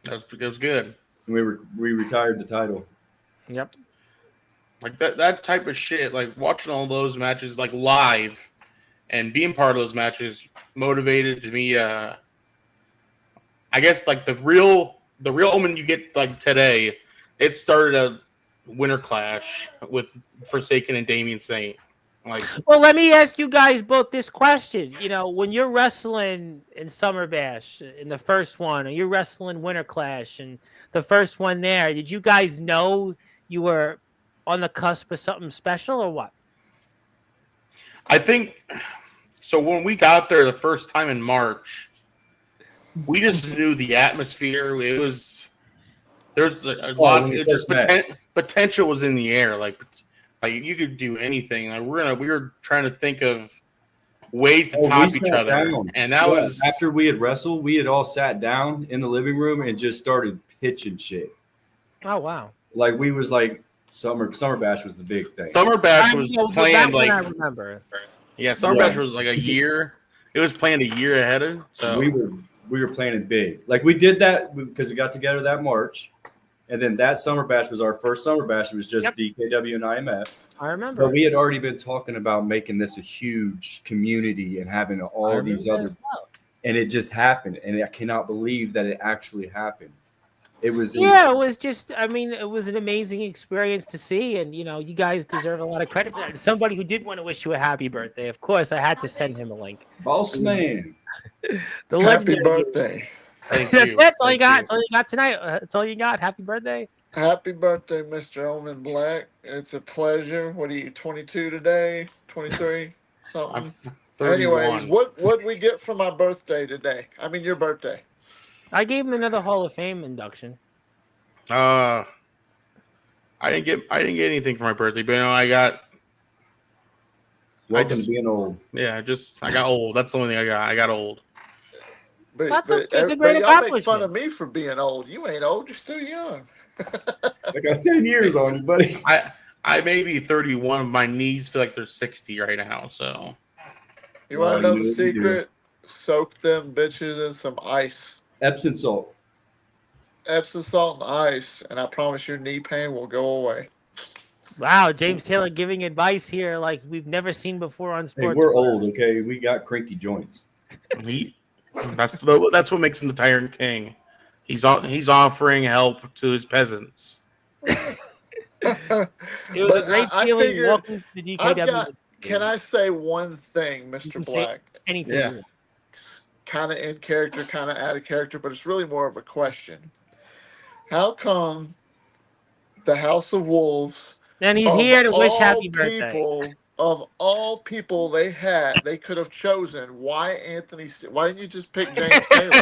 That was good. We retired the title. Yep. Like that type of shit, like watching all those matches like live and being part of those matches motivated me. I guess like the real Omen you get like today, it started a Winter Clash with Forsaken and Damian Saint. Well, let me ask you guys both this question. When you're wrestling in Summer Bash in the first one, or you're wrestling Winter Clash and the first one there, did you guys know you were on the cusp of something special or what? I think so. When we got there the first time in March, we just knew the atmosphere. There's a lot. Potential was in the air. Like you could do anything. Like we were trying to think of ways to top each other. Down. And that was after we had wrestled. We had all sat down in the living room and just started pitching shit. Oh wow! Like we was like. Summer Bash was the big thing. Summer Bash was planned like I remember. Yeah, Summer Bash was like a year. It was planned a year ahead of. So we were planning big. Like we did that because we got together that March, and then that Summer Bash was our first Summer Bash. It was just DKW and IMF. I remember. But we had already been talking about making this a huge community and having all these other, and it just happened. And I cannot believe that it actually happened. It was just, it was an amazing experience to see. And, you guys deserve a lot of credit for that. Somebody who did want to wish you a happy birthday. Of course, I had to send him a link. Boss man. Happy birthday. That's all you got. That's all you got tonight. That's all you got. Happy birthday. Happy birthday, Mr. Omen Black. It's a pleasure. What are you, 22 today? 23? Something. I'm 31. Anyways, what did we get for my birthday today? Your birthday. I gave him another Hall of Fame induction. I I didn't get anything for my birthday, but I got. Welcome to being old. Yeah, I got old. That's the only thing I got. I got old. But It's a great y'all make fun accomplishment. of me for being old. You ain't old. You're still young. I got 10 years on you, buddy. I may be 31. My knees feel like they're 60 right now. So You want to know the what you do. secret? Soak them bitches in some ice. Epsom salt. Epsom salt and ice, and I promise your knee pain will go away. Wow, James Taylor giving advice here like we've never seen before on Hey, sports. we're old, okay? We got cranky joints. that's what makes him the Tyrant King. He's offering help to his peasants. It was a great feeling. Welcome to the DKW. Can I say one thing, Mr. Black? Anything. Yeah. Kind of in character, kind of out of character, but it's really more of a question. How come the House of Wolves? And he's here to wish happy birthday. Of all people they could have chosen. Why didn't you just pick James Taylor?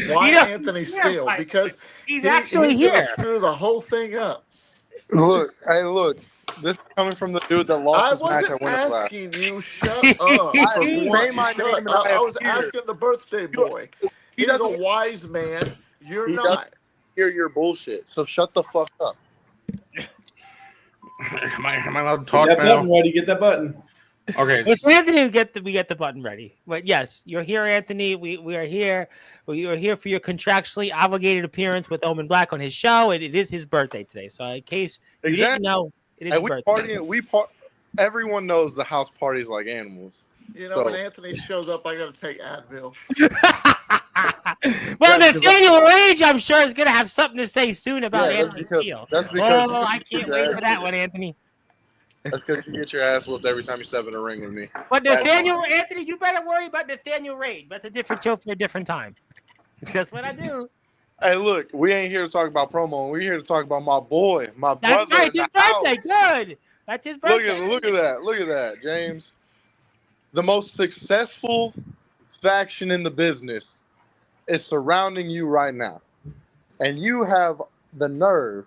Why Anthony Steele? Because he's actually gonna here. Screw the whole thing up. Look. This is coming from the dude that lost his match at wasn't Winter Class. asking you. Shut up. I was asking the birthday boy. He's a wise man. You're not. Hear your bullshit. So shut the fuck up. Am I allowed to talk Get that now? button ready. Get that button. Okay. It's Anthony who we get the button ready. But yes, you're here, Anthony. We are here. We are here for your contractually obligated appearance with Omen Black on his show. It is his birthday today. So in case you didn't know, it is his birthday. Everyone knows the house parties like animals. You know, when Anthony shows up, I got to take Advil. Well, Nathaniel Rage, I'm sure, is going to have something to say soon about Anthony Steele. That's because I can't wait for that one, Anthony. That's because you get your ass whooped every time you step in a ring with me. But Anthony, you better worry about Nathaniel Rage. That's a different show for a different time. That's what I do. Hey, look, we ain't here to talk about promo. We're here to talk about my boy, my brother. That's right, his birthday. Good. That's his birthday. Look at that, James. The most successful faction in the business is surrounding you right now, and you have the nerve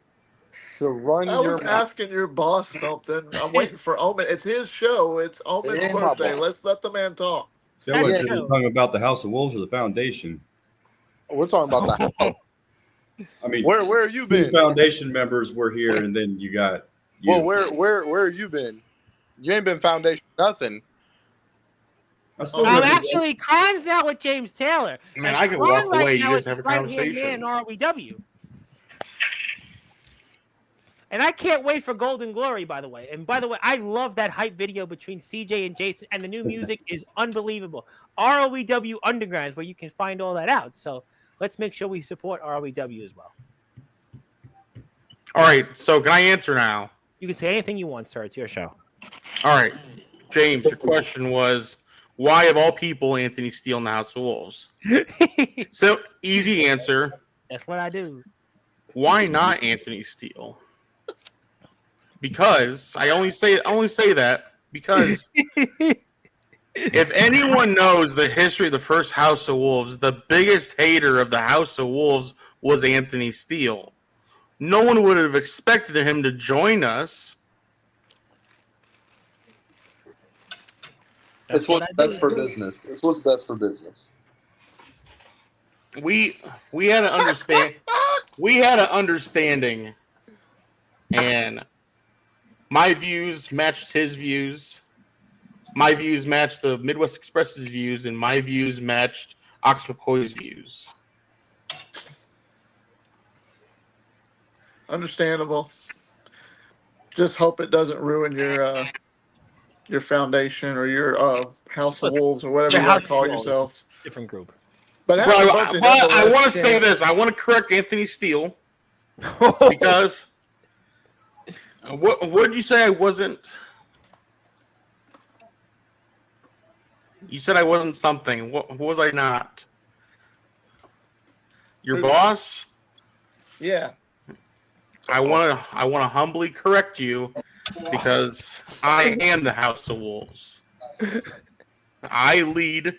to run I was asking your boss something. I'm waiting for Omen. It's his show. It's Omen's birthday. Let's let the man talk. So what you're talking about the House of Wolves or the Foundation? We're talking about that. I mean, where have you been? Foundation members were here, and then you got. You. Well, where have you been? You ain't been Foundation nothing. Actually, Khan's now with James Taylor. Man, I can walk away. You just have a conversation. In ROEW. And I can't wait for Golden Glory, by the way. And by the way, I love that hype video between CJ and Jason, and the new music is unbelievable. ROEW Underground is where you can find all that out. So let's make sure we support ROEW as well. All right, so can I answer now? You can say anything you want, sir. It's your show. All right, James, your question was, why of all people Anthony Steele in the House of Wolves? So easy answer. That's what I do. Why not Anthony Steele? Because I only say that because if anyone knows the history of the first House of Wolves, the biggest hater of the House of Wolves was Anthony Steele. No one would have expected him to join us. It's what's best for business. It's what's best for business. We had an understand. We had an understanding, and my views matched his views. My views matched the Midwest Express's views, and my views matched Ox McCoy's views. Understandable. Just hope it doesn't ruin your foundation or your House of Wolves or whatever you want to call yourselves. Different group. But I want to say this. I want to correct Anthony Steele because what did you say? I wasn't. You said I wasn't something. What was I not? Your boss? Yeah. I want to humbly correct you because I am the House of Wolves. I lead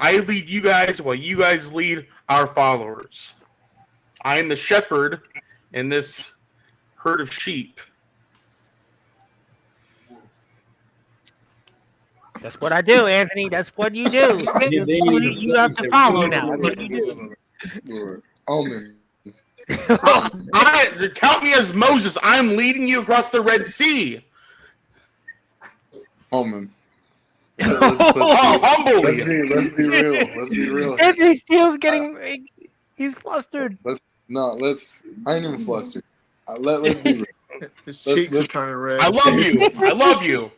you guys while you guys lead our followers. I am the shepherd in this herd of sheep. That's what I do, Anthony. That's what you do. You have to follow now. That's what you do. Omen. Count me as Moses. I'm leading you across the Red Sea. Omen. Humbly. Let's be real. Let's be real. Anthony Steele's getting. He's flustered. I ain't even flustered. Let's be real. His cheeks are turning red. I love you. I love you.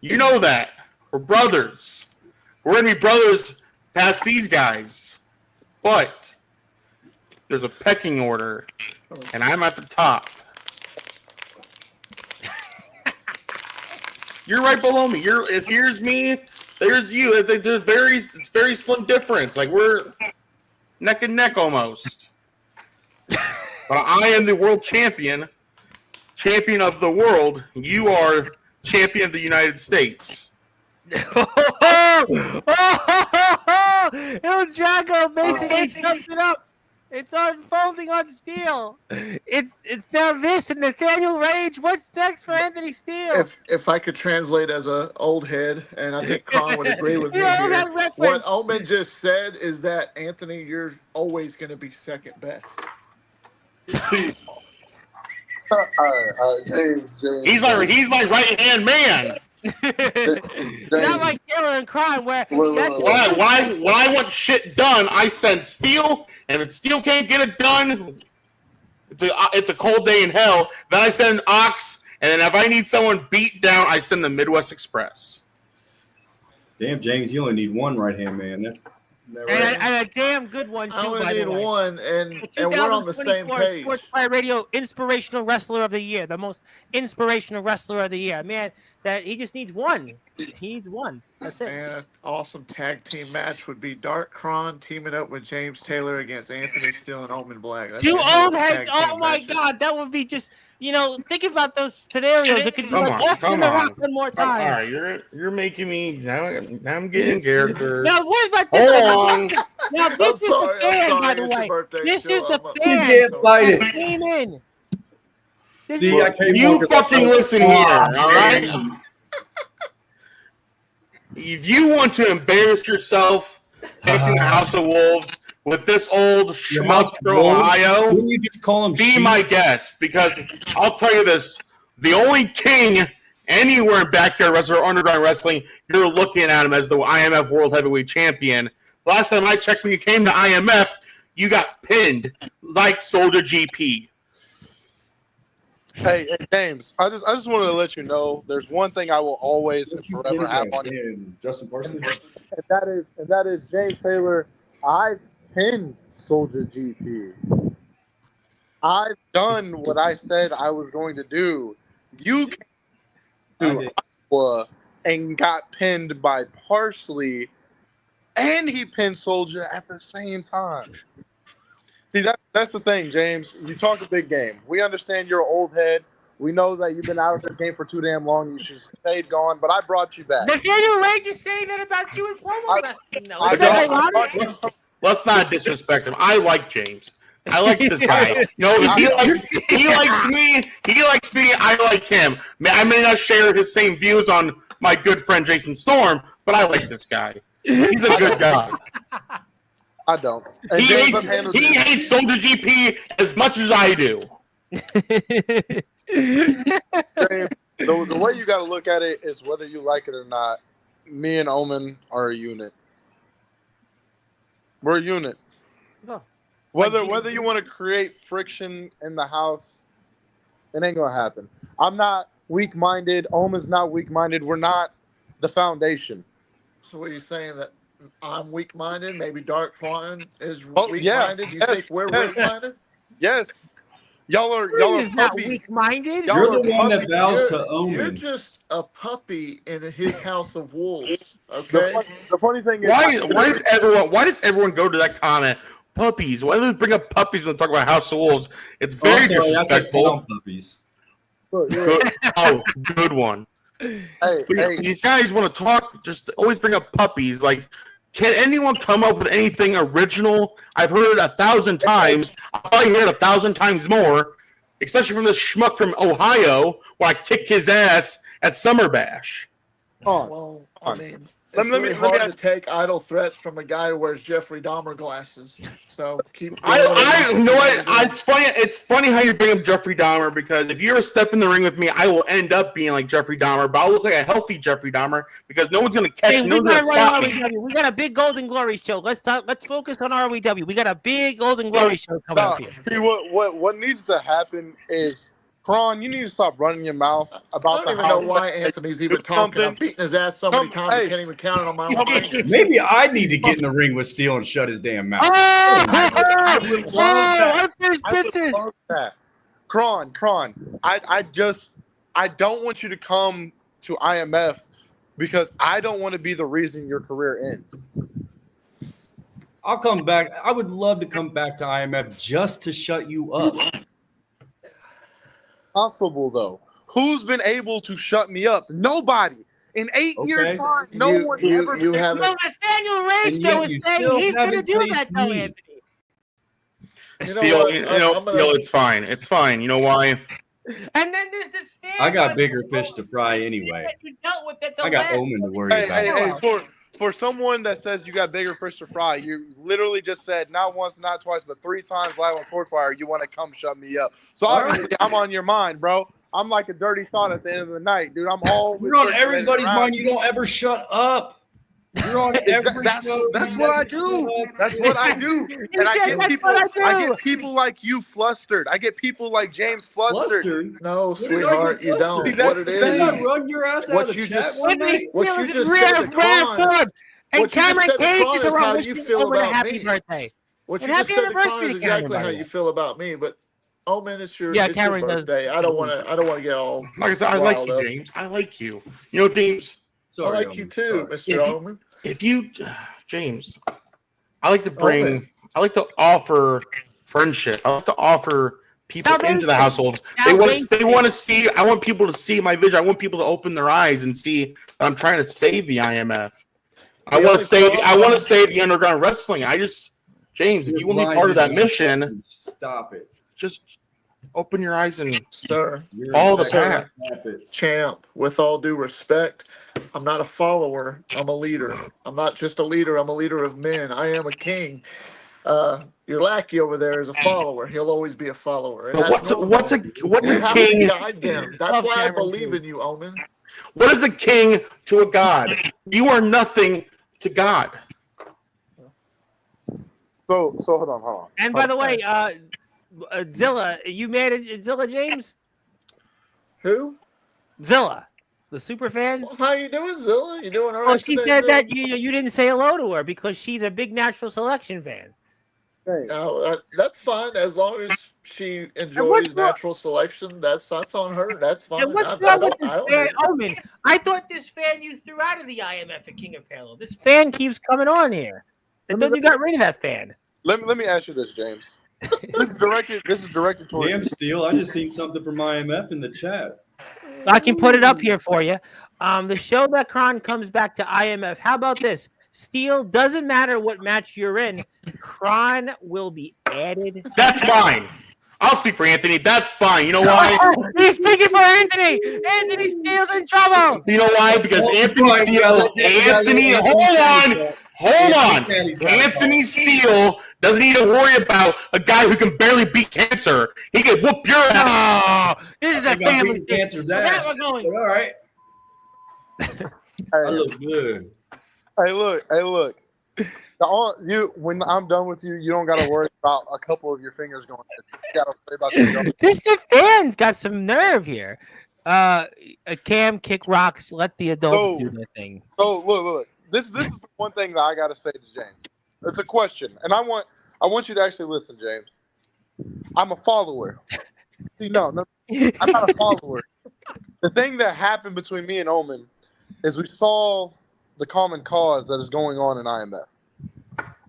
You know that. We're brothers. We're going to be brothers past these guys. But there's a pecking order, and I'm at the top. You're right below me. If here's me, there's you. It's very slim difference. Like we're neck and neck almost. But I am the world champion of the world. You are champion of the United States. El Drago basically sums it up. It's unfolding on Steele. It's now this and Nathaniel Rage. What's next for Anthony Steele? If I could translate as an old head, and I think Kron would agree with me Yeah, here, that reference. what Omen just said is that, Anthony, you're always going to be second best. All right, James. He's my right hand man. Not like Taylor and Crime, where When I want shit done, I send Steel, and if Steel can't get it done, it's a cold day in hell. Then I send Ox, and then if I need someone beat down, I send the Midwest Express. Damn, James, you only need one right hand man. That's right. and a damn good one too. I only by need the way. one, and we're on the same page. Sportswire Radio Inspirational Wrestler of the Year, the most inspirational wrestler of the year. Man, that he just needs one. He needs one. That's it. And an awesome tag team match would be Dark Kron teaming up with James Taylor against Anthony Steele and Omen Black. That's Two a old tag heads. team Oh my matches. God, that would be just. Think about those scenarios. It could be Come like on, Austin come the on. Rock one more All time. right, you're making me now. I'm getting character. Now, what about this? Hold on. Now, this is the fan, by the it's your way. birthday This still. is the I'm up. fan can't fight it. that came in. This See, is- I can't You walk fucking about- listen here, all right? If you want to embarrass yourself facing the House of Wolves with this old Your House schmuck of from Wolves? Ohio, Wouldn't you just call him be sheep? my guest, because I'll tell you this, the only king anywhere in backyard wrestling or underground wrestling, you're looking at him as the IMF World Heavyweight Champion. Last time I checked, when you came to IMF, you got pinned like Soldier GP. Hey, James, I just wanted to let you know there's one thing I will always and Don't you forever kid have him, on you, man. Justin Parsons. and that is James Taylor. I've pinned Soldier GP. I've done what I said I was going to do. You came to Iowa and got pinned by Parsley, and he pinned Soldier at the same time. See, that's the thing, James. You talk a big game. We understand you're an old head. We know that you've been out of this game for too damn long. You should have stayed gone, but I brought you back. Nathaniel Rage is saying that about you in promo wrestling, though. I Is that don't- ironic? Let's not disrespect him. I like James. I like this guy. No, he likes me. He likes me. I like him. I may not share his same views on my good friend Jason Storm, but I like this guy. He's a good guy. I don't. And He James, hates, I've handled he it. hates Soldier GP as much as I do. James, the way you got to look at it is whether you like it or not. Me and Omen are a unit. We're a unit. No. Whether you want to create friction in the house, it ain't gonna happen. I'm not weak-minded. Omen's not weak-minded. We're not the foundation. So what are you saying, that I'm weak-minded? Maybe Dark Kron is Oh, yeah. weak-minded? You Yes. think we're Yes. weak-minded? Yes, y'all are He's not puppies. weak-minded. Y'all You're are the one that puppies. bows to You're Omen. just a puppy in his house of wolves, The okay? funny thing is, Why does everyone go to that comment? Puppies. Why do they bring up puppies when they talk about House of Wolves? It's very Also, that's like disrespectful. town puppies. Look, yeah. Good one. Hey, But hey, these guys want to talk, just always bring up puppies. Like, can anyone come up with anything original? I've heard it 1,000 times. I'll probably hear it 1,000 times more. especially from this schmuck from Ohio, where I kicked his ass at Summer Bash. Well, I mean, it's Let me really hard to ask- take idle threats from a guy who wears Jeffrey Dahmer glasses. So keep. I you know what? It's funny. It's funny how you bring up Jeffrey Dahmer, because if you ever step in the ring with me, I will end up being like Jeffrey Dahmer, but I'll look like a healthy Jeffrey Dahmer because no one's gonna catch. Hey, No one's gonna stop me. RWW. We got a big Golden Glory show. Let's focus on RWW. We got a big Golden Glory show coming up here. See what needs to happen is, Kron, you need to stop running your mouth about I don't the even house. know why Anthony's even talking. I'm beating his ass so many times I can't even count it on my own fingers. Maybe I need to get in the ring with Steel and shut his damn mouth. I would love that. Unfinished I would business. love that. Kron, I don't want you to come to IMF because I don't want to be the reason your career ends. I'll come back. I would love to come back to IMF just to shut you up. Possible though. Who's been able to shut me up? Nobody. In 8 years' time, no one ever. You haven't. No, Nathaniel Rage And though yet is you saying still he's going to haven't do faced that though, me. Anthony. Still, I'm gonna- it's fine. It's fine. You know why? And then there's this fan. I got bigger fish to fry anyway. You dealt with it the I got last- Omen to worry Hey, about. for someone that says you got bigger fish to fry, you literally just said not once, not twice, but 3 times live on Sportzwire, you want to come shut me up. So All obviously, I'm on your mind, bro. I'm like a dirty thought at the end of the night, dude. I'm always. You're on everybody's mind. You don't ever shut up. You're on every show. That's You what I never do. shut up. That's what I do. And I said get that's people. what I do. I get people like you flustered. I get people like James flustered. Flustered. No, What did I sweetheart, get you don't. flustered? What it That's- Did is, I run your ass out What of the you chat just- one Anthony night? What you Steele is just rare said to Kron- form. And what you just Cameron said to Cage Kron is is how around you wishing feel Omen a about happy me. birthday. what you And just happy said to Kron anniversary is to Cameron, exactly by how the you way. feel about me. But Omen, it's your Yeah, it's Cameron your does. birthday. I don't want to get all. Like I said, I like Wild you, up. James. I like you. You know, James. Sorry, I like Omen. you too, Sorry. Mr. Omen. If you, James, I like to bring. I like to offer friendship. I like to offer people into the households. They want to see. I want people to see my vision. I want people to open their eyes and see that I'm trying to save the IMF. I want to save. I want to save the underground wrestling. James, if you want to be part of that mission, Stop it. just open your eyes and Sir, follow the Sir. path. Stop it. champ, with all due respect, I'm not a follower. I'm a leader. I'm not just a leader. I'm a leader of men. I am a king. Your lackey over there is a follower. He'll always be a follower. And But that's what's a you a have king? to guide them. That's Love why I Cameron, believe too. in you, Omen. What is a king to a god? You are nothing to God. So hold on. And by the way, Zilla, you mad at Zilla, James? Who? Zilla, the super fan. Well, how you doing, Zilla? You doing all right? Well, she today, said Zilla? that you didn't say hello to her because she's a big natural selection fan. No, that's fine as long as she enjoys natural selection. That's on her. That's fine. And what's I wrong with don't- I this don't fan, hate it. Omen? I thought this fan you threw out of the IMF at King of Palo. This fan keeps coming on here. I thought you got rid of that fan. Let me ask you this, James. This is directed towards. Damn, Steel. I just seen something from IMF in the chat. I can put it up here for you. The show that Kron comes back to IMF. How about this? Steel, doesn't matter what match you're in, Kron will be added. That's fine. I'll speak for Anthony. That's fine. You know why? He's speaking for Anthony. Anthony Steele's in trouble. You know why? Because Anthony Steele, hold on. Anthony Steele doesn't need to worry about a guy who can barely beat cancer. He can whoop your ass. Oh, this is a I got family beating thing. cancer's So now ass. we're going. All right. I look good. Hey, look. When I'm done with you, you don't got to worry about a couple of your fingers going. You got to worry about your. This fan's got some nerve here. Cam kick rocks. Let the adults do their thing. So look. This is one thing that I got to say to James. It's a question, and I want you to actually listen, James. I'm a follower. See, no, I'm not a follower. The thing that happened between me and Omen is we saw the common cause that is going on in IMF.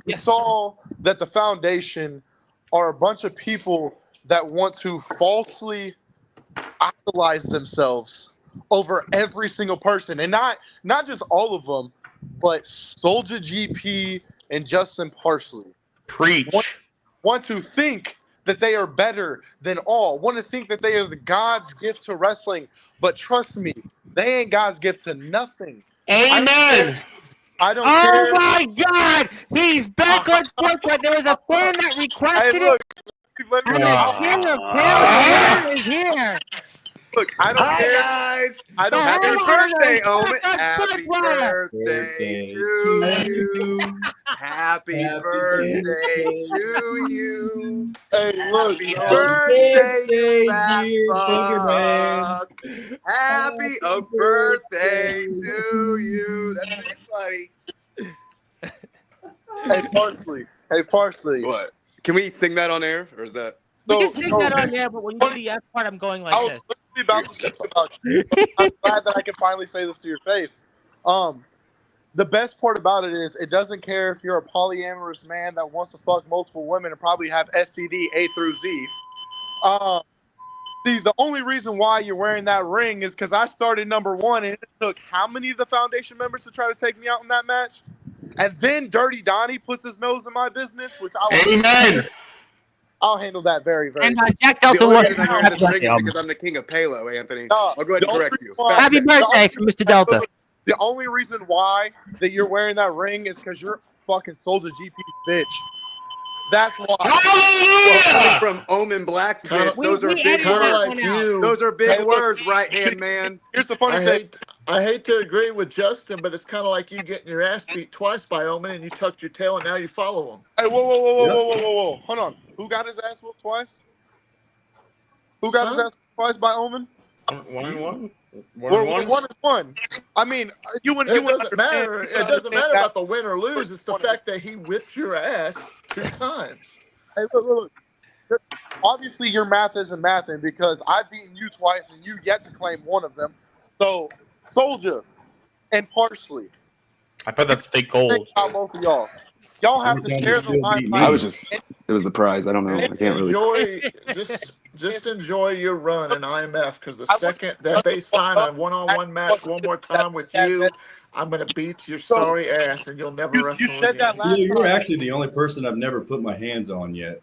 We saw that the foundation are a bunch of people that want to falsely idolize themselves over every single person, and not just all of them, but Soulja GP and Justin Parsley Preach. want to think that they are better than all, want to think that they are the God's gift to wrestling. But trust me, they ain't God's gift to nothing. Amen. I don't Oh care. my God! He's back on Sportswire. There was a fan that requested Hey, look, it, let me and the king of Pale is here. look. I don't Hi care. guys! I don't Happy care. birthday, Back on Omen! Happy Sportswire. birthday to you! Happy birthday to you! Hey, look, Happy y'all. birthday, you fat dear fuck! Happy birthday to you! That's my buddy. Hey, Parsley. Hey, Parsley. What? Can we sing that on air, or is that? We can sing that on there, but when you do the F part, I'm going I like was this. literally about to say about you. I'm glad that I can finally say this to your face. The best part about it is it doesn't care if you're a polyamorous man that wants to fuck multiple women and probably have STD A through Z. See, the only reason why you're wearing that ring is because I started number 1, and it took how many of the Foundation members to try to take me out in that match? And then Dirty Donnie puts his nose in my business, which I'll handle that very, very And well. Jack The Delta only was reason I'm wearing this ring is because I'm the king of Palo, Anthony. No, I'll go ahead the and only correct you. reason why- Happy birthday from Mr. Delta. The only reason why that you're wearing that ring is because you're fucking Soldier GP's bitch. That's why. Hallelujah! From Omen Black's Kinda- bitch. Those are we big edited Kind of that words. one like out. you. Those are big Hey, look. words, right hand man. Here's the funny thing. I hate to agree with Justin, but it's kind of like you getting your ass beat twice by Omen, and you tucked your tail, and now you follow him. Hey, whoa. Hold on. Who got his ass whooped twice? Who got his Huh? ass whooped twice by Omen? 1-1. Well, 1-1. 1-1. I mean, you wouldn't. It doesn't matter. It doesn't matter about the win or lose. It's the fact that he whipped your ass 2 times. Hey, look. Obviously, your math isn't mathing because I've beaten you twice and you yet to claim one of them. So, Soldier and Parsley. I bet that's fake Think gold. about both of y'all. Y'all have Every to time share you the still beat limelight. me. I was just, it was the prize. I don't know. I can't really. Just enjoy your run in IMF, because the I want- second that they sign a one-on-one match one more time with you, I'm gonna beat your sorry ass, and you'll never You wrestle said again. that last You're time. actually the only person I've never put my hands on yet.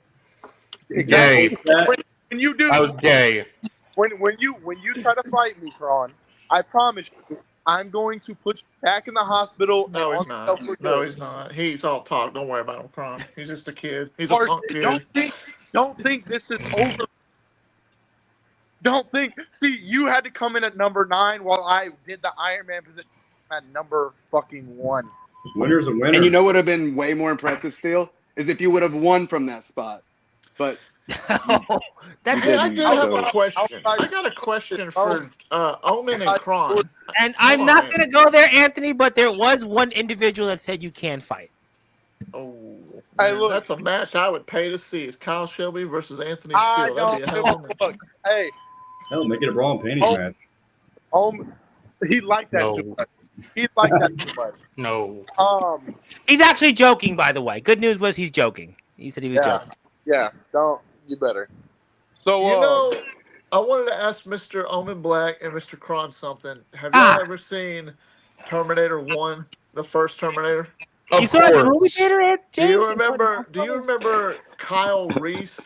Gay. When you do, I was gay. when you try to fight me, Kron, I promise you, I'm going to put you back in the hospital. No, and he's on not. yourself for No, good. he's not. He's all talk. Don't worry about him, Kron. He's just a kid. He's a Parsley, punk kid. don't think this is over. Don't think. See, you had to come in at number 9 while I did the Iron Man position at number fucking 1. Winner's a winner. And you know what would have been way more impressive still is if you would have won from that spot. But That's Hey, I didn't, do have so- a question. I got a question for Omen and Kron. and I'm Hold on. not going to go there, Anthony, but there was one individual that said you can fight. Oh, Hey, man, look. that's a match I would pay to see. It's Kyle Shelby versus Anthony I Steele. That'd be a don't hell of a give a match. fuck. Hey, Hell, make it a bra and panties Oh. match. he liked that No. too much. He liked that too much. No. He's actually joking, by the way. Good news was he's joking. He said he was joking. Yeah. Don't you better. So You know, I wanted to ask Mr. Omen Black and Mr. Kron something. Have Ah. y'all ever seen Terminator 1, the first Terminator? You Of saw it in the movie course. theater, Do you James? remember Kyle Reese,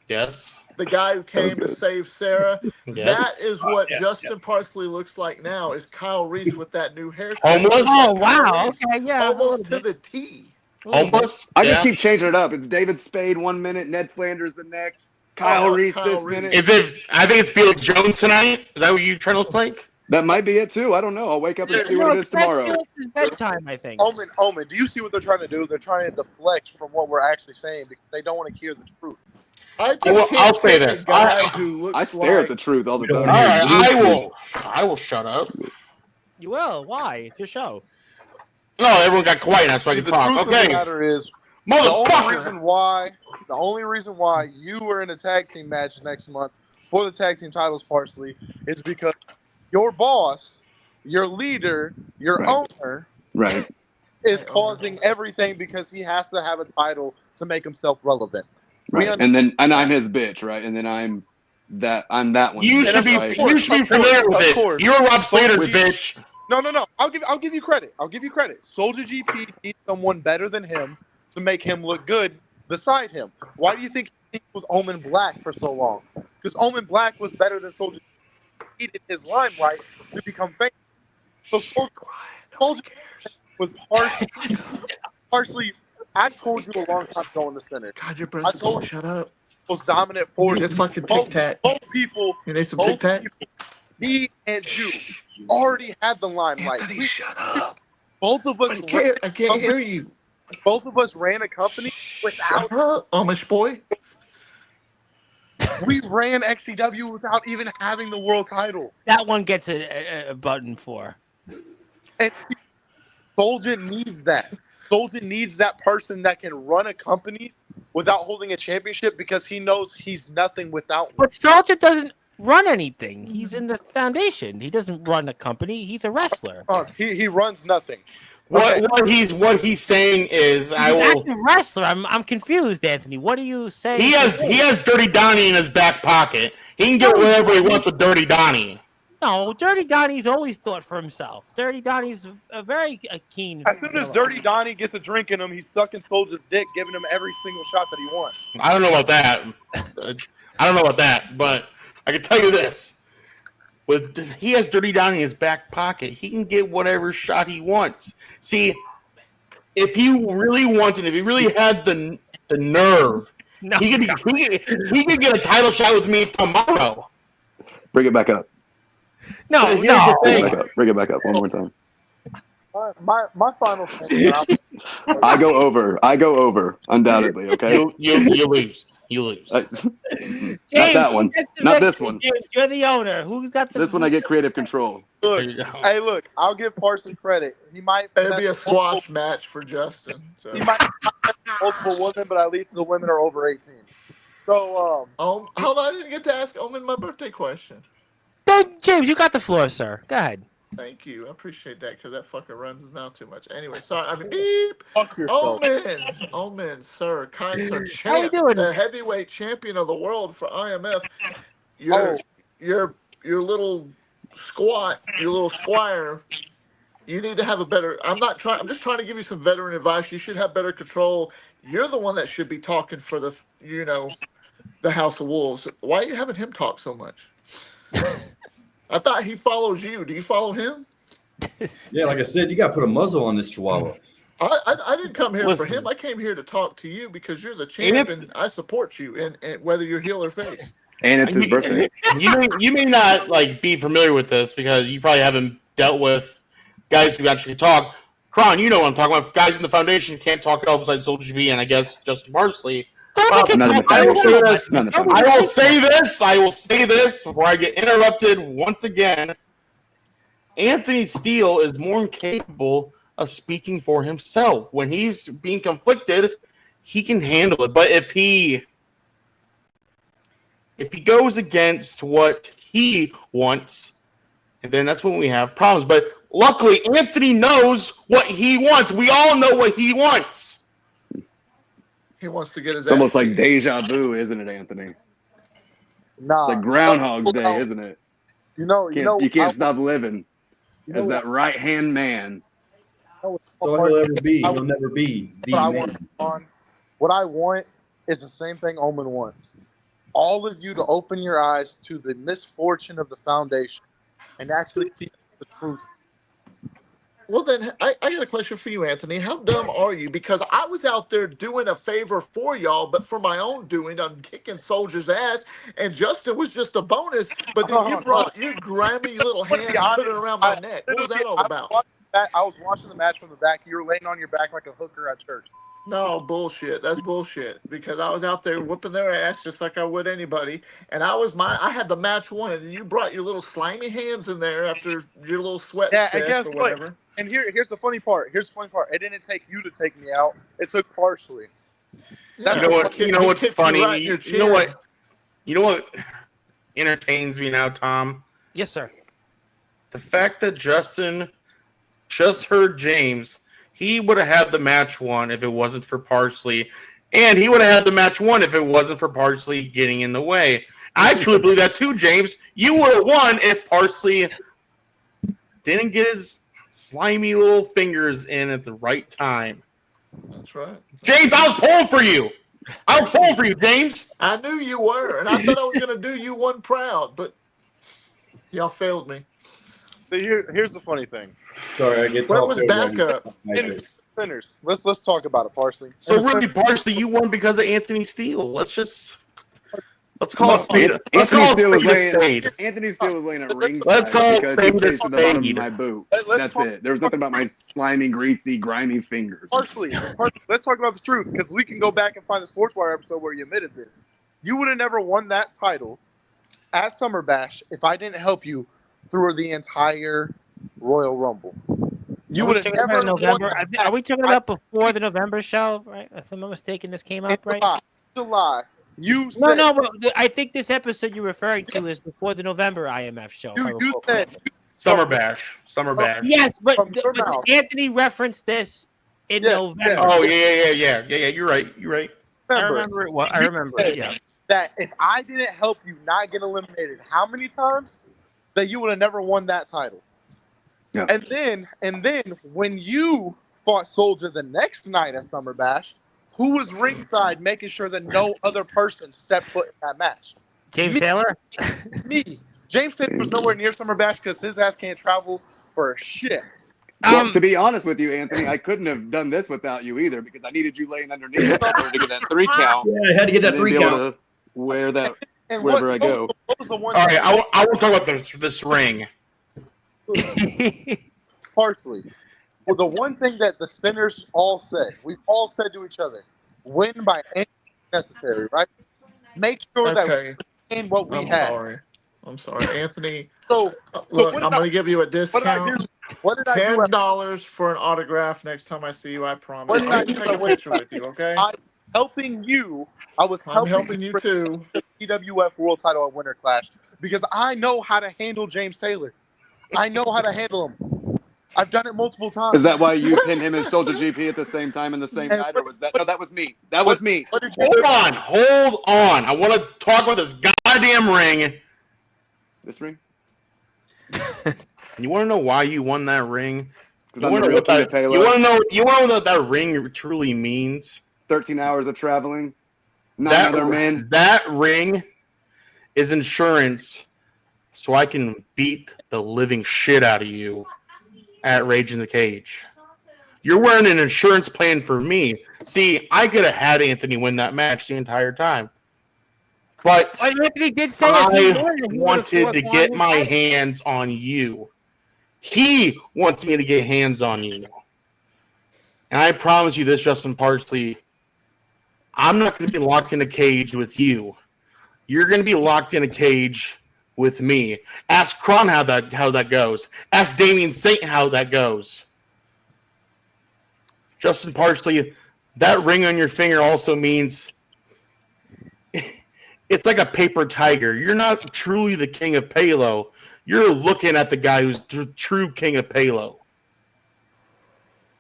Yes. the guy who came to good. save Sarah? Yes. That is what yeah, Justin Parsley looks like now, is Kyle Reese with that new haircut. Homeless? Oh, Kyle wow. Reese, Okay, yeah. almost to the T. Homeless? I just Yeah. keep changing it up. It's David Spade 1 minute, Ned Flanders the next, Kyle Oh, Reese Kyle this Reese. minute. Is it? I think it's Felix Jones tonight. Is that what you're trying to look like? That might be it too. I don't know. I'll wake up and see No, what it is that's tomorrow. Felix's bedtime, I think. Omen, do you see what they're trying to do? They're trying to deflect from what we're actually saying because they don't want to hear the truth. I just Well, can't I'll say take this. a guy who looks I stare like at the truth all the We don't time. All wanna right, hear I will shut up. You will. Why? It's your show. No, everyone got quiet now, so I See, can the talk. truth of the Okay, matter is, the only motherfucker. reason why you are in a tag team match next month for the tag team titles, Parsley, is because your boss, your leader, your Right. owner Right. is causing everything because he has to have a title to make himself relevant. Right. And I'm his bitch, right? And then I'm that one. You should be. right? You should be familiar with it. course. You're Rob Slater's Which- bitch. No. I'll give you credit. Soldier GP needs someone better than him to make him look good beside him. Why do you think he was Omen Black for so long? Because Omen Black was better than Soldier. He needed his limelight to become famous. So Soldier was partially. I told you a long time ago in the center. God, your breath I is told you. Shut up. Most dominant You force. need a fucking Tic Tac. Both people. You need some both Tic Tac? people, me and you already had the limelight. Anthony, shut up. Both of us. I can't hear you. Both of us ran a company without. Amish boy. We ran XCW without even having the world title. That one gets a button for. And Soldier needs that. Soldier needs that person that can run a company without holding a championship because he knows he's nothing without one. But Soldier doesn't run anything. He's in the foundation. He doesn't run a company. He's a wrestler. He runs nothing. What he's saying is, I will. He's a wrestler. I'm confused, Anthony. What are you saying? He has Dirty Donnie in his back pocket. He can get whatever he wants with Dirty Donnie. No, Dirty Donnie's always thought for himself. Dirty Donnie's a very keen. As soon as Dirty Donnie gets a drink in him, he's sucking Soldier's dick, giving him every single shot that he wants. I don't know about that. But I can tell you this. He has Dirty Donnie in his back pocket. He can get whatever shot he wants. See, if he really wanted, if he really had the nerve, he could get a title shot with me tomorrow. Bring it back up. No. Bring it back up one more time. My final thing. I go over, undoubtedly. Okay. You lose. James, Not that one. Not this one. James, you're the owner. Who's got the? This one I get creative control. Look, I'll give Parson credit. He might. It'd be a squash match for Justin. So. He might have multiple women, but at least the women are over 18. So, hold on, I didn't get to ask Omen my birthday question. James, you got the floor, sir. Go ahead. Thank you. I appreciate that because that fucker runs his mouth too much. Anyway, sorry. I mean, beep. fuck yourself. Omen, sir, kind sir, How you champ, doing? the heavyweight champion of the world for IMF. Your little squat, your little squire. You need to have a better. I'm just trying to give you some veteran advice. You should have better control. You're the one that should be talking for the House of Wolves. Why are you having him talk so much? I thought he follows you. Do you follow him? Yeah, like I said, you got to put a muzzle on this chihuahua. I didn't come here Listen. for him. I came here to talk to you because you're the champ and I support you, and whether you're heel or face. And it's his birthday. You may not be familiar with this because you probably haven't dealt with guys who actually talk. Kron, you know what I'm talking about. Guys in the foundation can't talk at all besides Soldier GB and I guess Justin Parsley. I will say this before I get interrupted once again. Anthony Steele is more incapable of speaking for himself. When he's being conflicted, he can handle it. But if he goes against what he wants, and then that's when we have problems. But luckily, Anthony knows what he wants. We all know what he wants. He wants to get his. It's almost like deja vu, isn't it, Anthony? Nah. It's like Groundhog's Day, isn't it? You can't stop living as that right-hand man. So he'll never be the man. What I want is the same thing Omen wants. All of you to open your eyes to the misfortune of the foundation and actually see the truth. Well, then, I got a question for you, Anthony. How dumb are you? Because I was out there doing a favor for y'all, but for my own doing, I'm kicking Soldier's ass, and Justin was just a bonus, but then you brought your grimy little hand and put it around my neck. What was that all about? I was watching the match from the back. You were laying on your back like a hooker at church. No, bullshit. That's bullshit. Because I was out there whooping their ass just like I would anybody. And I had the match won, and then you brought your little slimy hands in there after your little sweat and guess or what? whatever. And here's the funny part. It didn't take you to take me out. It took Parsley. You know what's funny? You know what entertains me now, Tom? Yes, sir. The fact that Justin just heard James, he would have had the match won if it wasn't for Parsley, and he would have had the match won if it wasn't for Parsley getting in the way. I truly believe that too, James. You would have won if Parsley didn't get his slimy little fingers in at the right time. That's right. James, I was pulling for you. I'm pulling for you, James. I knew you were, and I thought I was going to do you one proud, but y'all failed me. Here's the funny thing. Sorry, I get Where talked was over. backup? Sinners. Let's talk about it, Parsley. So really, Parsley, you won because of Anthony Steele. Let's call it spade. Let's call it spade a spade. Anthony Steele was laying at ringside. Let's call it because he spade a kissed the bottom of spade. my boot. Let's That's it. There was nothing about my slimy, greasy, grimy fingers. Parsley, let's talk about the truth, because we can go back and find the Sportswire episode where you admitted this. You would have never won that title at Summer Bash if I didn't help you through the entire Royal Rumble. You would have never November. Are we talking about before the November show? Right? If I'm not mistaken, this came up right. July. You said, No. But I think this episode you're referring to is before the November IMF show. You said Summer Bash. Yes, but mouth. Anthony referenced this in November. Yeah. Oh yeah. You're right. I remember it. I remember it. Yeah. That if I didn't help you not get eliminated, how many times that you would have never won that title? Yeah. And then when you fought Soldier the next night at Summer Bash, who was ringside making sure that no other person stepped foot in that match? James Taylor? Me. James Taylor was nowhere near Summer Bash because his ass can't travel for shit. Well, to be honest with you, Anthony, I couldn't have done this without you either because I needed you laying underneath in order to get that 3 count. Yeah, I had to get that 3 count. Wear that And wherever I go. What was the one? All right, I want to talk about this ring. Parsley. Well, the one thing that the Sinners all said, we've all said to each other, win by any means necessary, right? Make sure that we win what we have. I'm sorry, Anthony. So Look, I'm going to give you a discount. What did I do? $10 for an autograph next time I see you. I promise. What did I I'll do? take a picture with you. Okay. I'm helping you. I'm helping you too. The PWF World Title at Winter Clash because I know how to handle James Taylor. I know how to handle him. I've done it multiple times. Is that why you pinned him and Soldier GP at the same time in the same night, or was that? No, that was me. That was me. Hold on. I want to talk about this goddamn ring. This ring? You want to know why you won that ring? Because I'm the real King of Payload. You want to know what that ring truly means? 13 hours of traveling. 9 other men. That ring is insurance, so I can beat the living shit out of you at Rage in the Cage. You're wearing an insurance plan for me. See, I could have had Anthony win that match the entire time. But Anthony did say I wanted to get my hands on you. He wants me to get hands on you. And I promise you this, Justin Parsley, I'm not going to be locked in a cage with you. You're going to be locked in a cage with me. Ask Kron how that goes. Ask Damian Saint how that goes. Justin Parsley, that ring on your finger also means it's like a paper tiger. You're not truly the king of Palo. You're looking at the guy who's true king of Palo.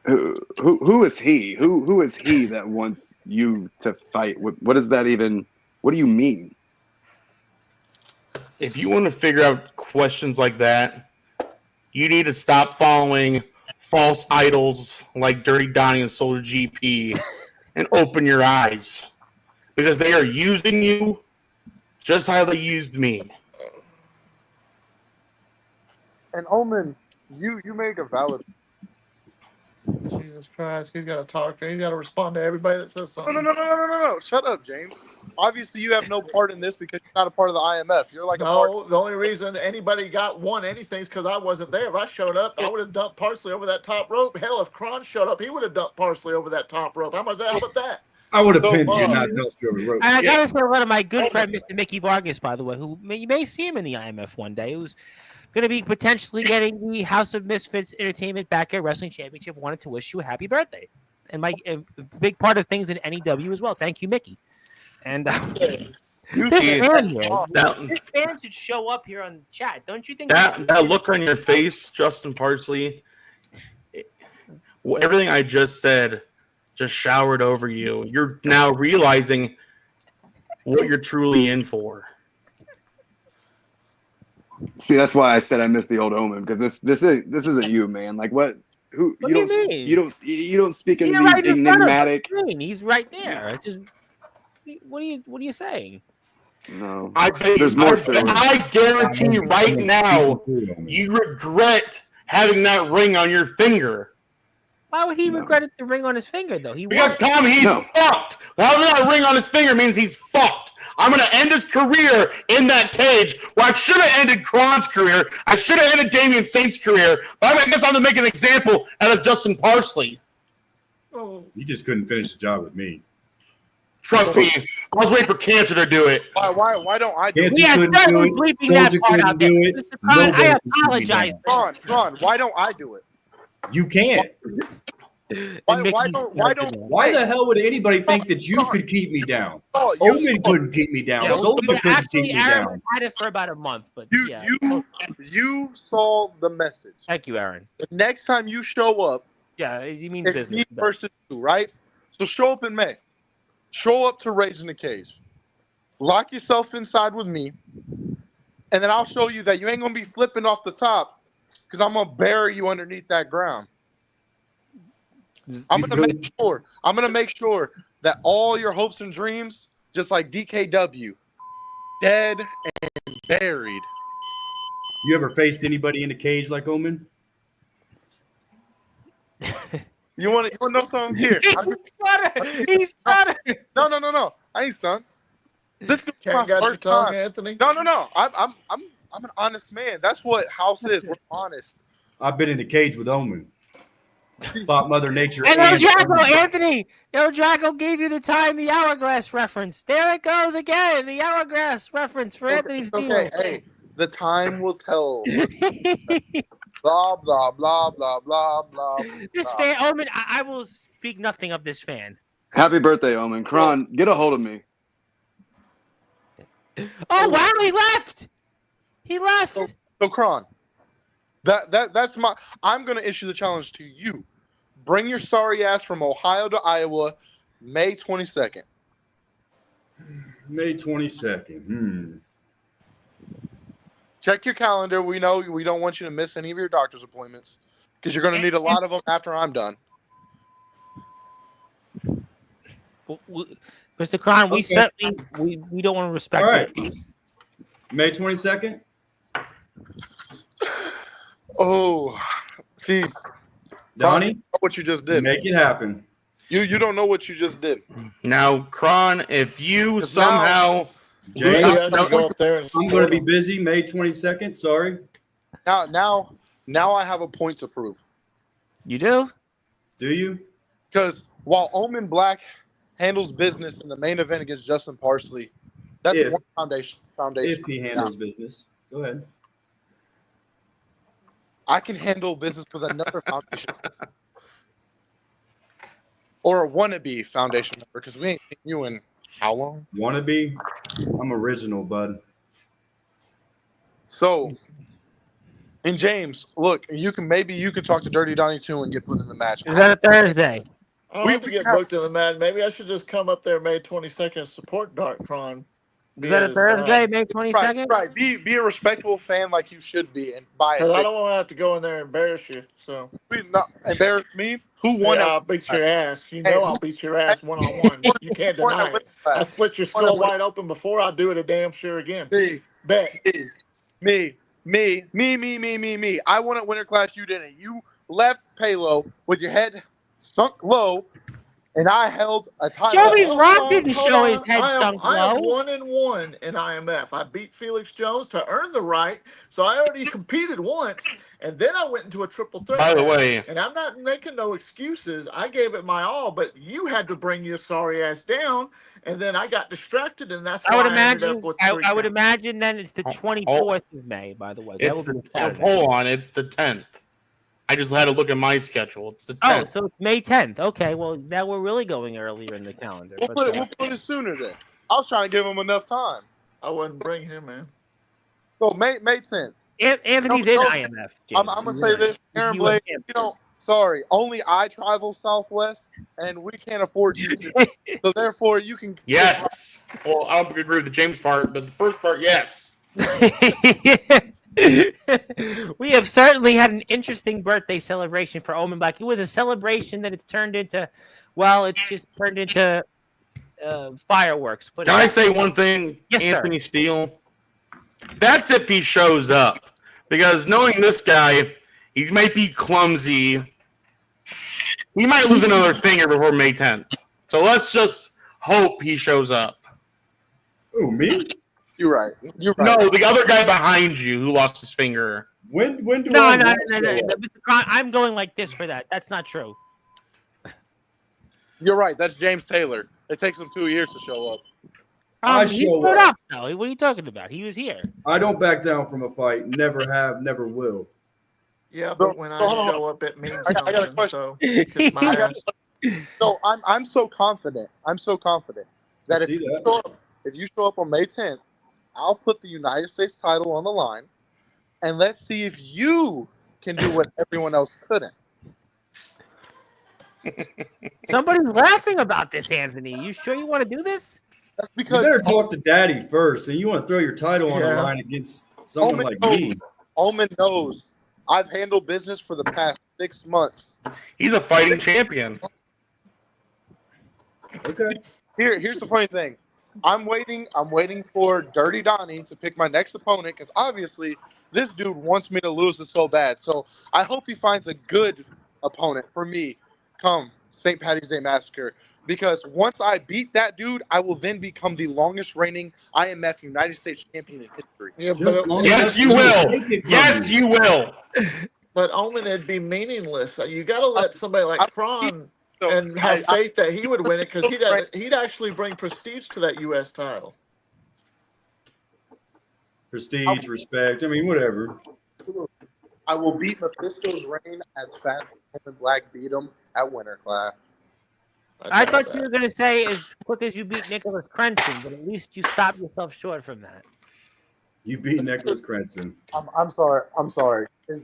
Who is he? Who is he that wants you to fight? What does that even? What do you mean? If you want to figure out questions like that, you need to stop following false idols like Dirty Donnie and Soldier GP and open your eyes. Because they are using you just how they used me. And Omen, you make a valid. Jesus Christ, he's got to talk. He's got to respond to everybody that says something. No. Shut up, James. Obviously, you have no part in this because you're not a part of the IMF. You're like a part. The only reason anybody won anything is because I wasn't there. If I showed up, I would have dumped Parsley over that top rope. Hell, if Kron showed up, he would have dumped Parsley over that top rope. How about that? I would have pinned you, not dumped you over the rope. And I gotta say hello to my good friend, Mr. Mickey Vargas, by the way, who you may see him in the IMF one day, who's going to be potentially getting the House of Misfits Entertainment Backyard Wrestling Championship. Wanted to wish you a happy birthday. And my big part of things in NEW as well. Thank you, Mickey. And this fan should show up here on the chat. Don't you think? That look on your face, Justin Parsley, everything I just said just showered over you. You're now realizing what you're truly in for. See, that's why I said I missed the old Omen, because this isn't you, man. Like what? Who? What do you mean? You don't speak in these enigmatic. He's right there. What are you saying? No, there's more to it. I guarantee right now, you regret having that ring on your finger. Why would he regret the ring on his finger, though? Because, Tommy, he's fucked. Having that ring on his finger means he's fucked. I'm going to end his career in that cage. Well, I should have ended Kron's career. I should have ended Damian Saint's career. But I guess I'm going to make an example out of Justin Parsley. You just couldn't finish the job with me. Trust me. I was waiting for Cancer to do it. Why don't I do it? Yeah, certainly bleeping that part out there. Mr. Kron, I apologize. Kron, why don't I do it? You can't. Why don't? Why the hell would anybody think that you could keep me down? Omen couldn't keep me down. Soldier couldn't keep me down. Aaron had it for about a month, but you saw the message. Thank you, Aaron. The next time you show up, you mean it's business? me versus you, right? So show up in May. Show up to Rage in the Cage. Lock yourself inside with me, and then I'll show you that you ain't gonna be flipping off the top because I'm gonna bury you underneath that ground. I'm gonna make sure that all your hopes and dreams, just like DKW, dead and buried. You ever faced anybody in the cage like Omen? You want to know something? Here, he's stuttering. No. I ain't stunned. This is my first time, Anthony. No. I'm an honest man. That's what House is. We're honest. I've been in the cage with Omen. Thought Mother Nature. And El Drago, Anthony. El Drago gave you the hourglass reference. There it goes again. The hourglass reference for Anthony Steele. Okay, hey, the time will tell. Blah blah blah blah blah blah. This fan, Omen. I will speak nothing of this fan. Happy birthday, Omen. Kron, get a hold of me. Oh wow, he left. He left. So Kron, that's my. I'm gonna issue the challenge to you. Bring your sorry ass from Ohio to Iowa, May 22nd. May 22nd. Check your calendar. We know we don't want you to miss any of your doctor's appointments because you're going to need a lot of them after I'm done. Mr. Kron, we certainly we don't want to respect All right. it. May 22nd. Oh, see, Donnie, what you just did. Make it happen. You don't know what you just did. Now, Kron, if you somehow James, I'm going to be busy May 22nd. Sorry. Now I have a point to prove. You do? Do you? Because while Omen Black handles business in the main event against Justin Parsley, that's one foundation. If he handles business. Go ahead. I can handle business with another foundation. Or a wannabe foundation member, because we ain't seen you in how long? Wannabe? I'm original, bud. So, and James, look, you can talk to Dirty Donnie too and get put in the match. Is that a Thursday? I don't have to get booked in the match. Maybe I should just come up there May 22nd and support Dark Kron. Is that a Thursday, May 22nd? Right. Be a respectable fan like you should be, and buy it. Because I don't want to have to go in there and embarrass you. So not embarrass me. Who won? I'll beat your ass. You know I'll beat your ass 1-on-1. You can't deny it. I split your skull wide open before I do it a damn sure again. Bet. Me. I won at Winter Class. You didn't. You left Palo with your head sunk low. And I held a title. Joey's Rock didn't show his head sunk low. I am 1-1 in IMF. I beat Felix Jones to earn the right. So I already competed once. And then I went into a triple threat. By the way. And I'm not making no excuses. I gave it my all, but you had to bring your sorry ass down. And then I got distracted, and that's why I would imagine then it's the 24th of May, by the way. Hold on, it's the 10th. I just had to look at my schedule. It's the 10th. Oh, so it's May 10th. Okay, well, now we're really going earlier in the calendar. We'll put it sooner then. I was trying to give him enough time. I wouldn't bring him, man. So May 10th. Anthony's in IMF. I'm going to say this. Aaron Blake, sorry, only I travel Southwest, and we can't afford you to. So therefore, you can. Yes. Well, I don't agree with the James part, but the first part, yes. We have certainly had an interesting birthday celebration for Omen Black. It was a celebration that it's turned into, well, it's just turned into fireworks. Can I say one thing? Yes, Anthony Steele. That's if he shows up. Because knowing this guy, he might be clumsy. He might lose another finger before May 10th. So let's just hope he shows up. Oh, me? You're right. No, the other guy behind you who lost his finger. When do No, I no, not no, show no, up? Mr. Kron, I'm going like this for that. That's not true. You're right. That's James Taylor. It takes him 2 years to show up. He showed up, though. What are you talking about? He was here. I don't back down from a fight. Never have, never will. Yeah, but when I show up, it means I got a something. question. So kiss my ass. So I'm so confident. I'm so confident that I if see you, that. show up, if you show up on May 10th, I'll put the United States title on the line, and let's see if you can do what everyone else couldn't. Somebody's laughing about this, Anthony. You sure you want to do this? That's You because better talk to Daddy first, and you want to throw your title on the Yeah. line against someone Omen like knows. me. Omen knows I've handled business for the past 6 months. He's a fighting champion. Okay. Here's the funny thing. I'm waiting for Dirty Donnie to pick my next opponent because obviously this dude wants me to lose it so bad. So I hope he finds a good opponent for me come St. Patty's Day Massacre. Because once I beat that dude, I will then become the longest reigning IMF United States champion in history. Yeah, Just but, long Yes, as you will. take it from Yes, me. you will. but Omen, it'd be meaningless. You got to let somebody like Kron So and have faith that he would win it because he'd actually bring prestige to that U.S. title. Prestige, respect. I mean, whatever. I will beat Mephisto's reign as fast as Omen Black beat him at Winter Class. I thought you were going to say as quick as you beat Nicholas Crenson, but at least you stopped yourself short from that. You beat Nicholas Crenson. I'm sorry. Is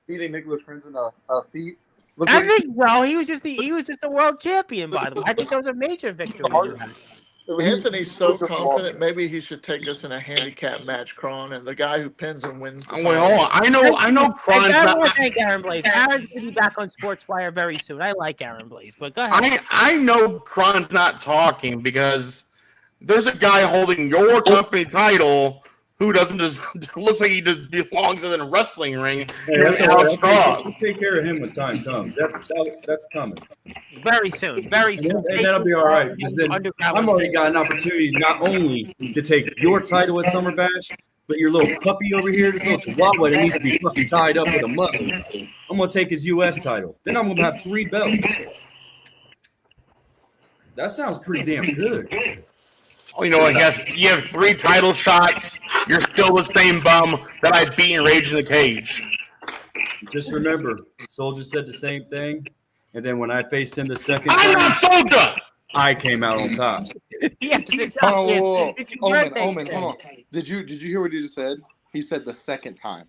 beating Nicholas Crenson a feat? Look I what he- think so. He was just the world champion, by the way. I think that was a major victory. Anthony's so confident. Maybe he should take us in a handicap match, Kron, and the guy who pins him wins. The Wait, hold on. I know Kron's I want not. to thank Aaron Blaze. Aaron's going to be back on Sportswire very soon. I like Aaron Blaze, but go ahead. I know Kron's not talking because there's a guy holding your company title who doesn't just looks like he just belongs in a wrestling ring. That's That's all Alex Cross. We'll take care of him when time comes. That's coming. Very soon. Very soon. And that'll be all right. Because then I've already got an opportunity not only to take your title at Summer Bash, but your little puppy over here, this little chihuahua that needs to be fucking tied up with a muzzle. I'm going to take his U.S. title. Then I'm going to have 3 belts. That sounds pretty damn good. Oh, you know what? You have 3 title shots. You're still the same bum that I beat in Rage in the Cage. Just remember, Soldier said the same thing. And then when I faced him the second I'm time, not Soldier. I came out on top. Yes, it does. Oh, Yes. whoa, whoa. It's your birthday Omen, today. hold on. Did you hear what he just said? He said the second time.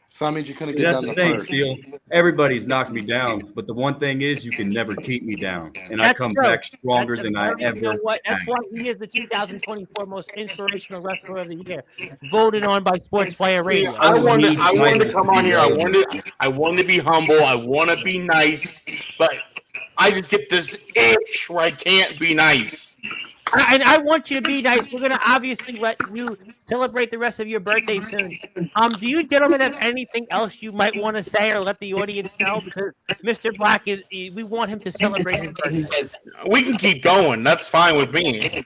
So that means you couldn't get That's down the the thing, first. Steele. Everybody's knocked me down, but the one thing is you can never keep me down. And I That's come true. back stronger That's than I you know ever what? That's have. why he is the 2024 most inspirational wrestler of the year, voted on by Sportswire Radio. I wanted to come on here. I wanted to be humble. I want to be nice, but I just get this itch where I can't be nice. And I want you to be nice. We're going to obviously let you celebrate the rest of your birthday soon. Do you gentlemen have anything else you might want to say or let the audience know? Because Mr. Black we want him to celebrate his birthday. We can keep going. That's fine with me.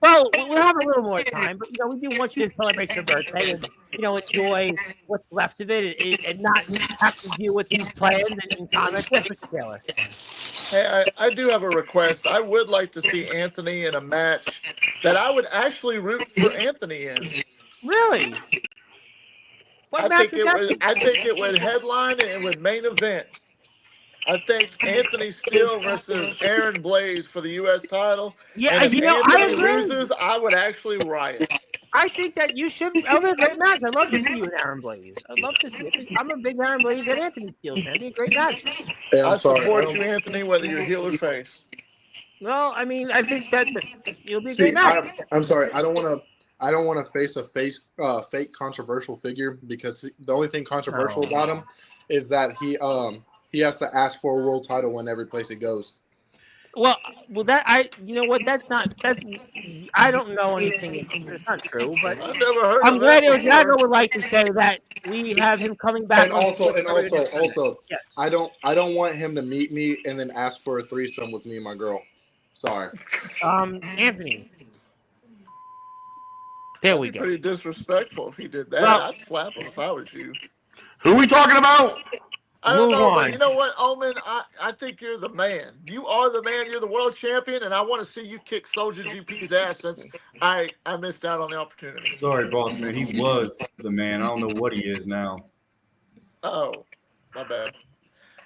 Well, we'll have a little more time, but we do want you to celebrate your birthday and enjoy what's left of it and not have to deal with these plans and comments. Yes, Mr. Taylor. Hey, I do have a request. I would like to see Anthony in a match that I would actually root for Anthony in. Really? What match would that be? I think it would headline and it would main event. I think Anthony Steele versus Aaron Blaze for the U.S. title. Yeah, and if I Anthony agree. loses, I would actually riot. I think that you should. That would be a great match. I'd love to see you and Aaron Blaze. I'd love to see it. I'm a big Aaron Blaze and Anthony Steele fan. It'd be a great match. Hey, I I'm sorry. support you, Anthony, whether you're heel or face. Well, I mean, I think that it'll be a great See, match. I'm sorry. I don't want to face a fake controversial figure because the only thing controversial about him is that he has to ask for a world title in every place he goes. Well, you know what? That's I don't know anything. It's not true, but I've never heard I'm of glad that El Drago before. would like to say that we have him coming back. And also, Yes. I don't want him to meet me and then ask for a threesome with me and my girl. Sorry. Anthony. There we go. Pretty disrespectful if he did that. Well, I'd slap him if I was you. Who are we talking about? I don't Move know, on. but you know what, Omen? I think you're the man. You are the man. You're the world champion, and I want to see you kick Soldier GP's ass since I missed out on the opportunity. Sorry, boss man. He was the man. I don't know what he is now. Oh, my bad.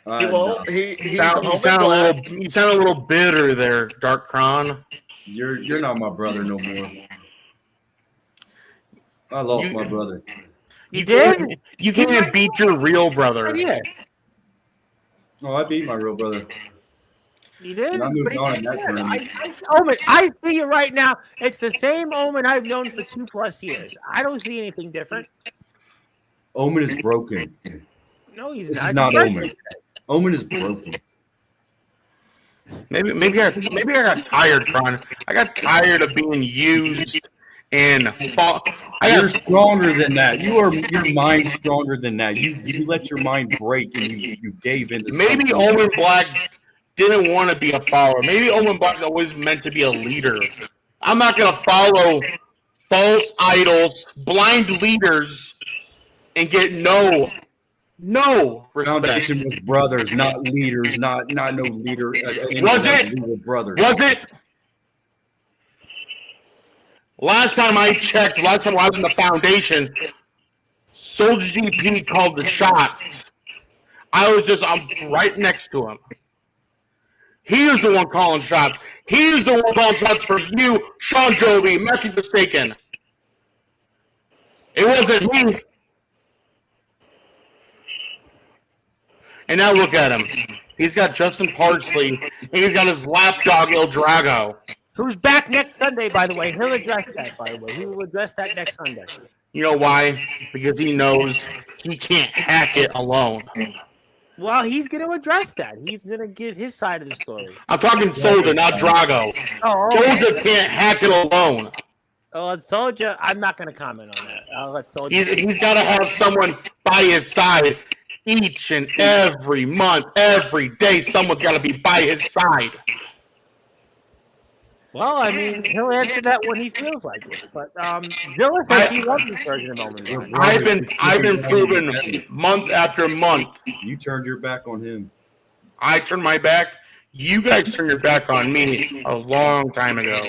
No. He's You sound a little bitter there, Dark Kron. You're not my brother no more. I lost my brother. You did? You can't beat your real brother. Yeah. Oh, I beat my real brother. You did? And I moved on in that tournament. Omen, I see you right now. It's the same Omen I've known for 2+ years. I don't see anything different. Omen is broken. No, he's This not. is not Omen. Omen is broken. Maybe I got tired, Kron. I got tired of being used and You're stronger than that. Your mind's stronger than that. You let your mind break and you gave in to maybe something. Omen Black didn't want to be a follower. Maybe Omen Black's always meant to be a leader. I'm not gonna follow false idols, blind leaders, and get no respect. Foundation was brothers, not leaders, not no leader. Was it? We were brothers. Was it? Last time I checked, last time I was in the foundation, Soldier GP called the shots. I'm right next to him. He is the one calling shots. He is the one calling shots for you, Sean Joby, Matthew Forsaken. It wasn't me. And now look at him. He's got Justin Parsley, and he's got his lapdog, El Drago. Who's back next Sunday, by the way. He'll address that, by the way. He will address that next Sunday. You know why? Because he knows he can't hack it alone. Well, he's going to address that. He's going to give his side of the story. I'm talking Soldier, not Drago. Soldier can't hack it alone. Oh, Soldier, I'm not going to comment on that. I'll let Soldier. He's got to have someone by his side each and every month, every day. Someone's got to be by his side. Well, I mean, he'll answer that when he feels like it. But Zilla says he loves this version of Omen. I've been proven month after month. You turned your back on him. I turned my back. You guys turned your back on me a long time ago.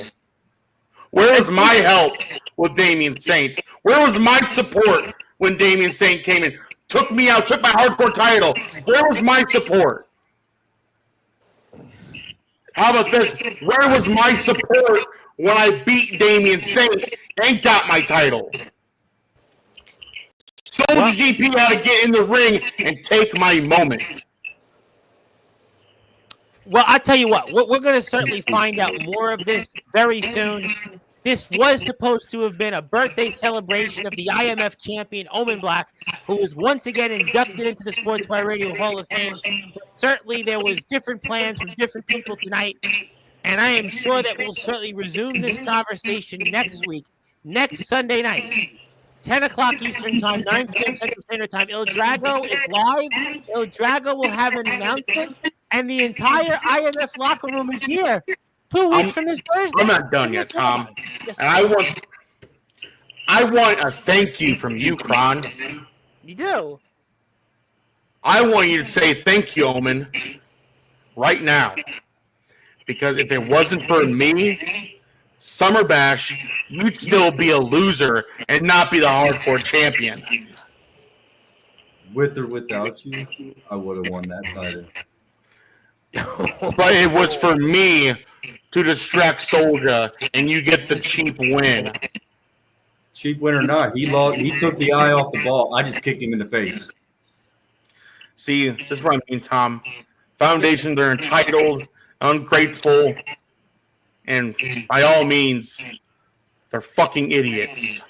Where was my help with Damian Saint? Where was my support when Damian Saint came in? Took me out, took my hardcore title. Where was my support? How about this? Where was my support when I beat Damian Saint and got my title? Soldier GP had to get in the ring and take my moment. Well, I'll tell you what. We're going to certainly find out more of this very soon. This was supposed to have been a birthday celebration of the IMF champion, Omen Black, who was once again inducted into the Sportswire Radio Hall of Fame. But certainly there was different plans from different people tonight, and I am sure that we'll certainly resume this conversation next week, next Sunday night, 10 o'clock Eastern Time, 9 p.m. Central Standard Time. Il Drago is live. Il Drago will have an announcement, and the entire IMF locker room is here. 2 weeks from this Thursday. I'm not done yet, Tom. And I want a thank you from you, Kron. You do? I want you to say thank you, Omen, right now. Because if it wasn't for me, Summer Bash, you'd still be a loser and not be the hardcore champion. With or without you, I would have won that title. But it was for me to distract Soldier, and you get the cheap win. Cheap win or not, he lost. He took the eye off the ball. I just kicked him in the face. See, this is what I mean, Tom. Foundations are entitled, ungrateful, and by all means, they're fucking idiots.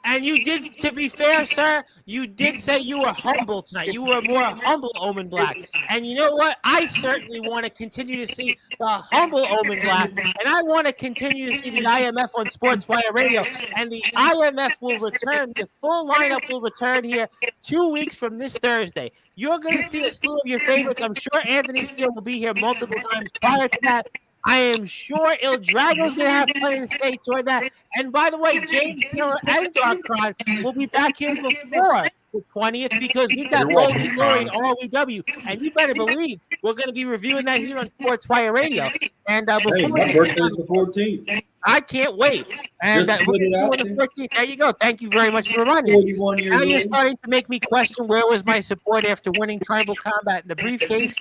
And you did, to be fair, sir, you did say you were humble tonight. You were more humble Omen Black. And you know what? I certainly want to continue to see the humble Omen Black. And I want to continue to see the IMF on Sportswire Radio. And the IMF will return. The full lineup will return here 2 weeks from this Thursday. You're going to see a slew of your favorites. I'm sure Anthony Steele will be here multiple times prior to that. I am sure Il Drago's going to have plenty to say toward that. And by the way, James Miller and Darkron will be back here before the 20th because we've got Golden Glory and ROEW. And you better believe we're going to be reviewing that here on Sportswire Radio. And before my birthday's the 14th. I can't wait. And we're doing the 14th. There you go. Thank you very much for reminding me. Now you're starting to make me question where was my support after winning Tribal Combat in the briefcase.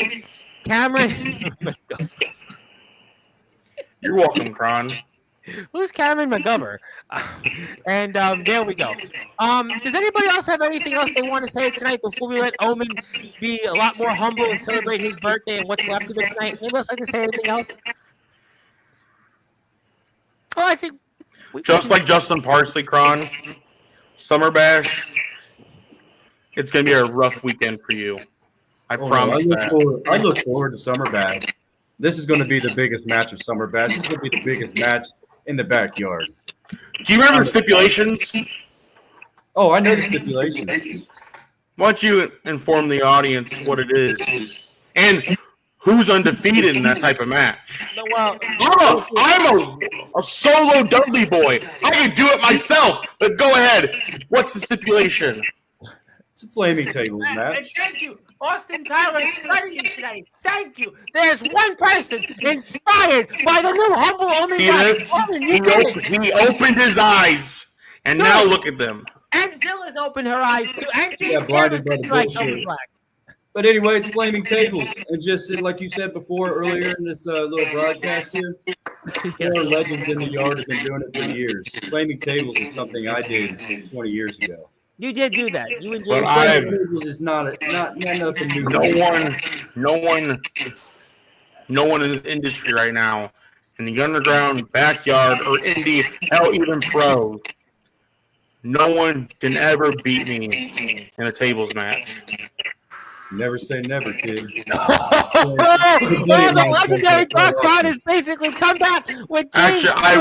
Cameron. You're welcome, Kron. Who's Cameron McGovern? And there we go. Does anybody else have anything else they want to say tonight before we let Omen be a lot more humble and celebrate his birthday and what's left of it tonight? Anybody else like to say anything else? Oh, I think just like Justin Parsley, Kron, Summer Bash, it's going to be a rough weekend for you. I promise that. I look forward to Summer Bash. This is going to be the biggest match of Summer Bash. This is going to be the biggest match in the backyard. Do you remember the stipulations? Oh, I know the stipulations. Why don't you inform the audience what it is and who's undefeated in that type of match? No, well, I'm a solo Dudley boy. I can do it myself. But go ahead. What's the stipulation? It's a flaming tables match. Thank you. Austin Tyler studying today. Thank you. There's one person inspired by the new humble Omen. See this? He opened his eyes, and now look at them. And Zilla's opened her eyes too. And James blinded by the like bullshit. But anyway, it's flaming tables, and just like you said before earlier in this little broadcast here, there are legends in the yard have been doing it for years. Flaming tables is something I did 20 years ago. You did do that. You and But James. Is not nothing new. No one in the industry right now, in the underground, backyard, or indie, hell, even pro, no one can ever beat me in a tables match. Never say never, kid. The legendary Darkron has basically come back with. Actually, I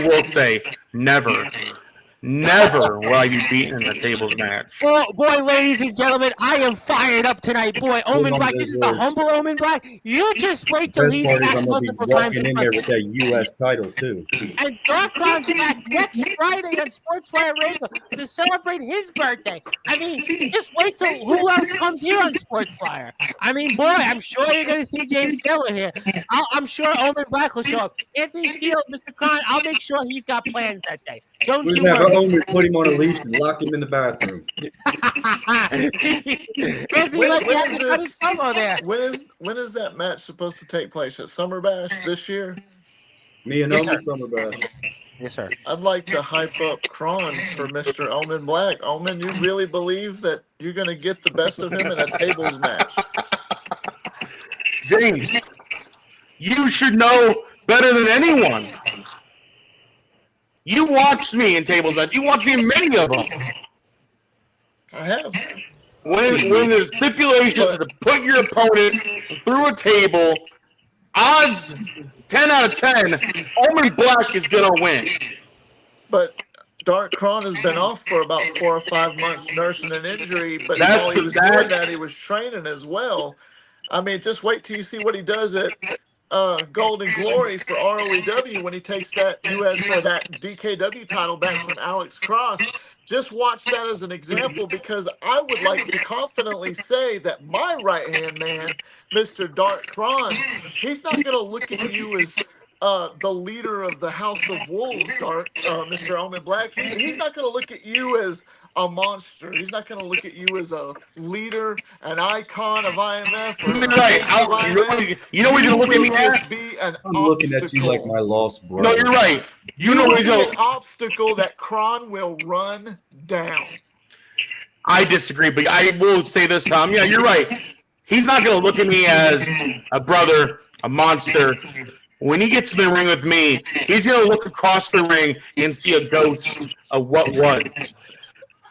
will say never. Never will I be beaten in a tables match. Boy, ladies and gentlemen, I am fired up tonight. Boy, Omen Black, this is the humble Omen Black. You just wait till he's back multiple times. In there with that U.S. title, too. And Darkron's back next Friday on Sportswire Radio to celebrate his birthday. I mean, just wait till who else comes here on Sportswire. I mean, boy, I'm sure you're going to see James Keller here. I'm sure Omen Black will show up. Anthony Steele, Mr. Khan, I'll make sure he's got plans that day. Don't you worry. Omen put him on a leash and lock him in the bathroom. When is that match supposed to take place? At Summer Bash this year? Me and Omen Summer Bash. Yes, sir. I'd like to hype up Kron for Mr. Omen Black. Omen, you really believe that you're going to get the best of him in a tables match? James, you should know better than anyone. You watched me in tables match. You watched me in many of them. I have. When the stipulations are to put your opponent through a table, odds 10 out of 10, Omen Black is going to win. But Dark Kron has been off for about 4 or 5 months nursing an injury, but while he was doing that, he was training as well. I mean, just wait till you see what he does at Golden Glory for ROEW when he takes that US or that DKW title back from Alex Cross. Just watch that as an example, because I would like to confidently say that my right-hand man, Mr. Dark Kron, he's not going to look at you as the leader of the House of Wolves, Mr. Omen Black. He's not going to look at you as a monster. He's not going to look at you as a leader, an icon of IMF. Right. You know what you're going to look at me at? I'm looking at you like my lost brother. No, you're right. You know what he's an obstacle that Kron will run down. I disagree, but I will say this, Tom. Yeah, you're right. He's not going to look at me as a brother, a monster. when he gets in the ring with me, he's going to look across the ring and see a ghost of what was.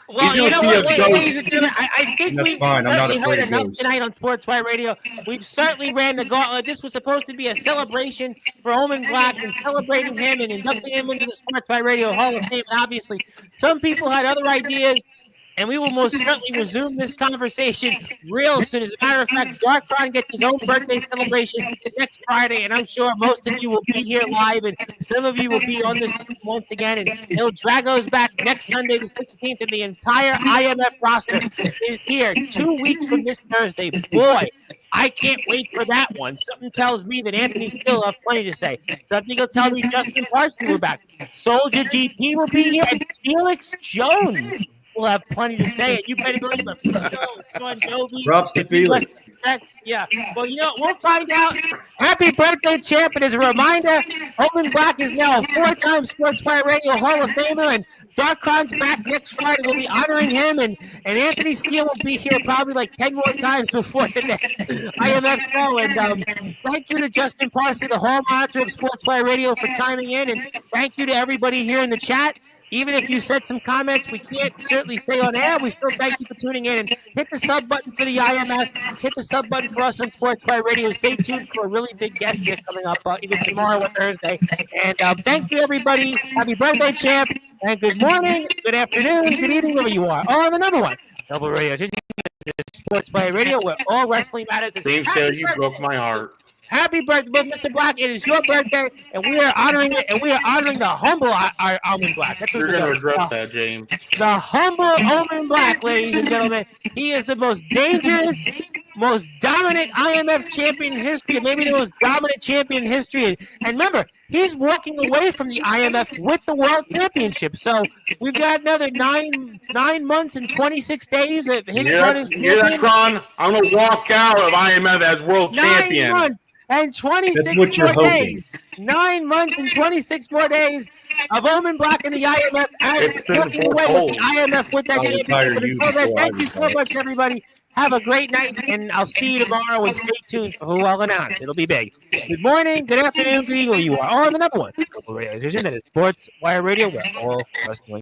Well, you know what, ladies and gentlemen, I think we've certainly heard enough tonight on Sportswire Radio. We've certainly ran the gauntlet. This was supposed to be a celebration for Omen Black and celebrating him and inducting him into the Sportswire Radio Hall of Fame. And obviously, some people had other ideas, and we will most certainly resume this conversation real soon. As a matter of fact, Darkron gets his own birthday celebration next Friday, and I'm sure most of you will be here live, and some of you will be on this once again. And El Drago's back next Sunday, the 16th, and the entire IMF roster is here 2 weeks from this Thursday. Boy, I can't wait for that one. Something tells me that Anthony Steele will have plenty to say. Something will tell me Justin Parsons will be back. Soldier GP will be here, and Felix Jones will have plenty to say. And you better believe it. Props to Felix. Yeah. Well, you know, we'll find out. Happy birthday, champ. And as a reminder, Omen Black is now a 4-time Sportswire Radio Hall of Famer, and Darkron's back next Friday. We'll be honoring him, and Anthony Steele will be here probably like 10 more times before the next IMF show. And thank you to Justin Parsley, the hall monitor of Sportswire Radio, for chiming in, and thank you to everybody here in the chat. Even if you said some comments we can't certainly say on air, we still thank you for tuning in. And hit the sub button for the IMF. Hit the sub button for us on Sportswire Radio. Stay tuned for a really big guest here coming up either tomorrow or Thursday. And thank you, everybody. Happy birthday, champ. And good morning, good afternoon, good evening, wherever you are. On the number one Double Radio, Sportswire Radio, where all wrestling matters. James Taylor, you broke my heart. Happy birthday, Mr. Black. It is your birthday, and we are honoring it, and we are honoring the humble Omen Black. That's what You're going to address that, James. The humble Omen Black, ladies and gentlemen. He is the most dangerous, most dominant IMF champion in history, maybe the most dominant champion in history. And remember, he's walking away from the IMF with the World Championship. So we've got another nine months and 26 days of his run as champion. I'm going to walk out of IMF as world champion. 9 months and 26 more days. 9 months and 26 more days of Omen Black in the IMF and walking away with the IMF with that championship. Thank you so much, everybody. Have a great night, and I'll see you tomorrow. And stay tuned for who I'll announce. It'll be big. Good morning, good afternoon, good evening, where you are. On the number one Sportswire Radio, where all wrestling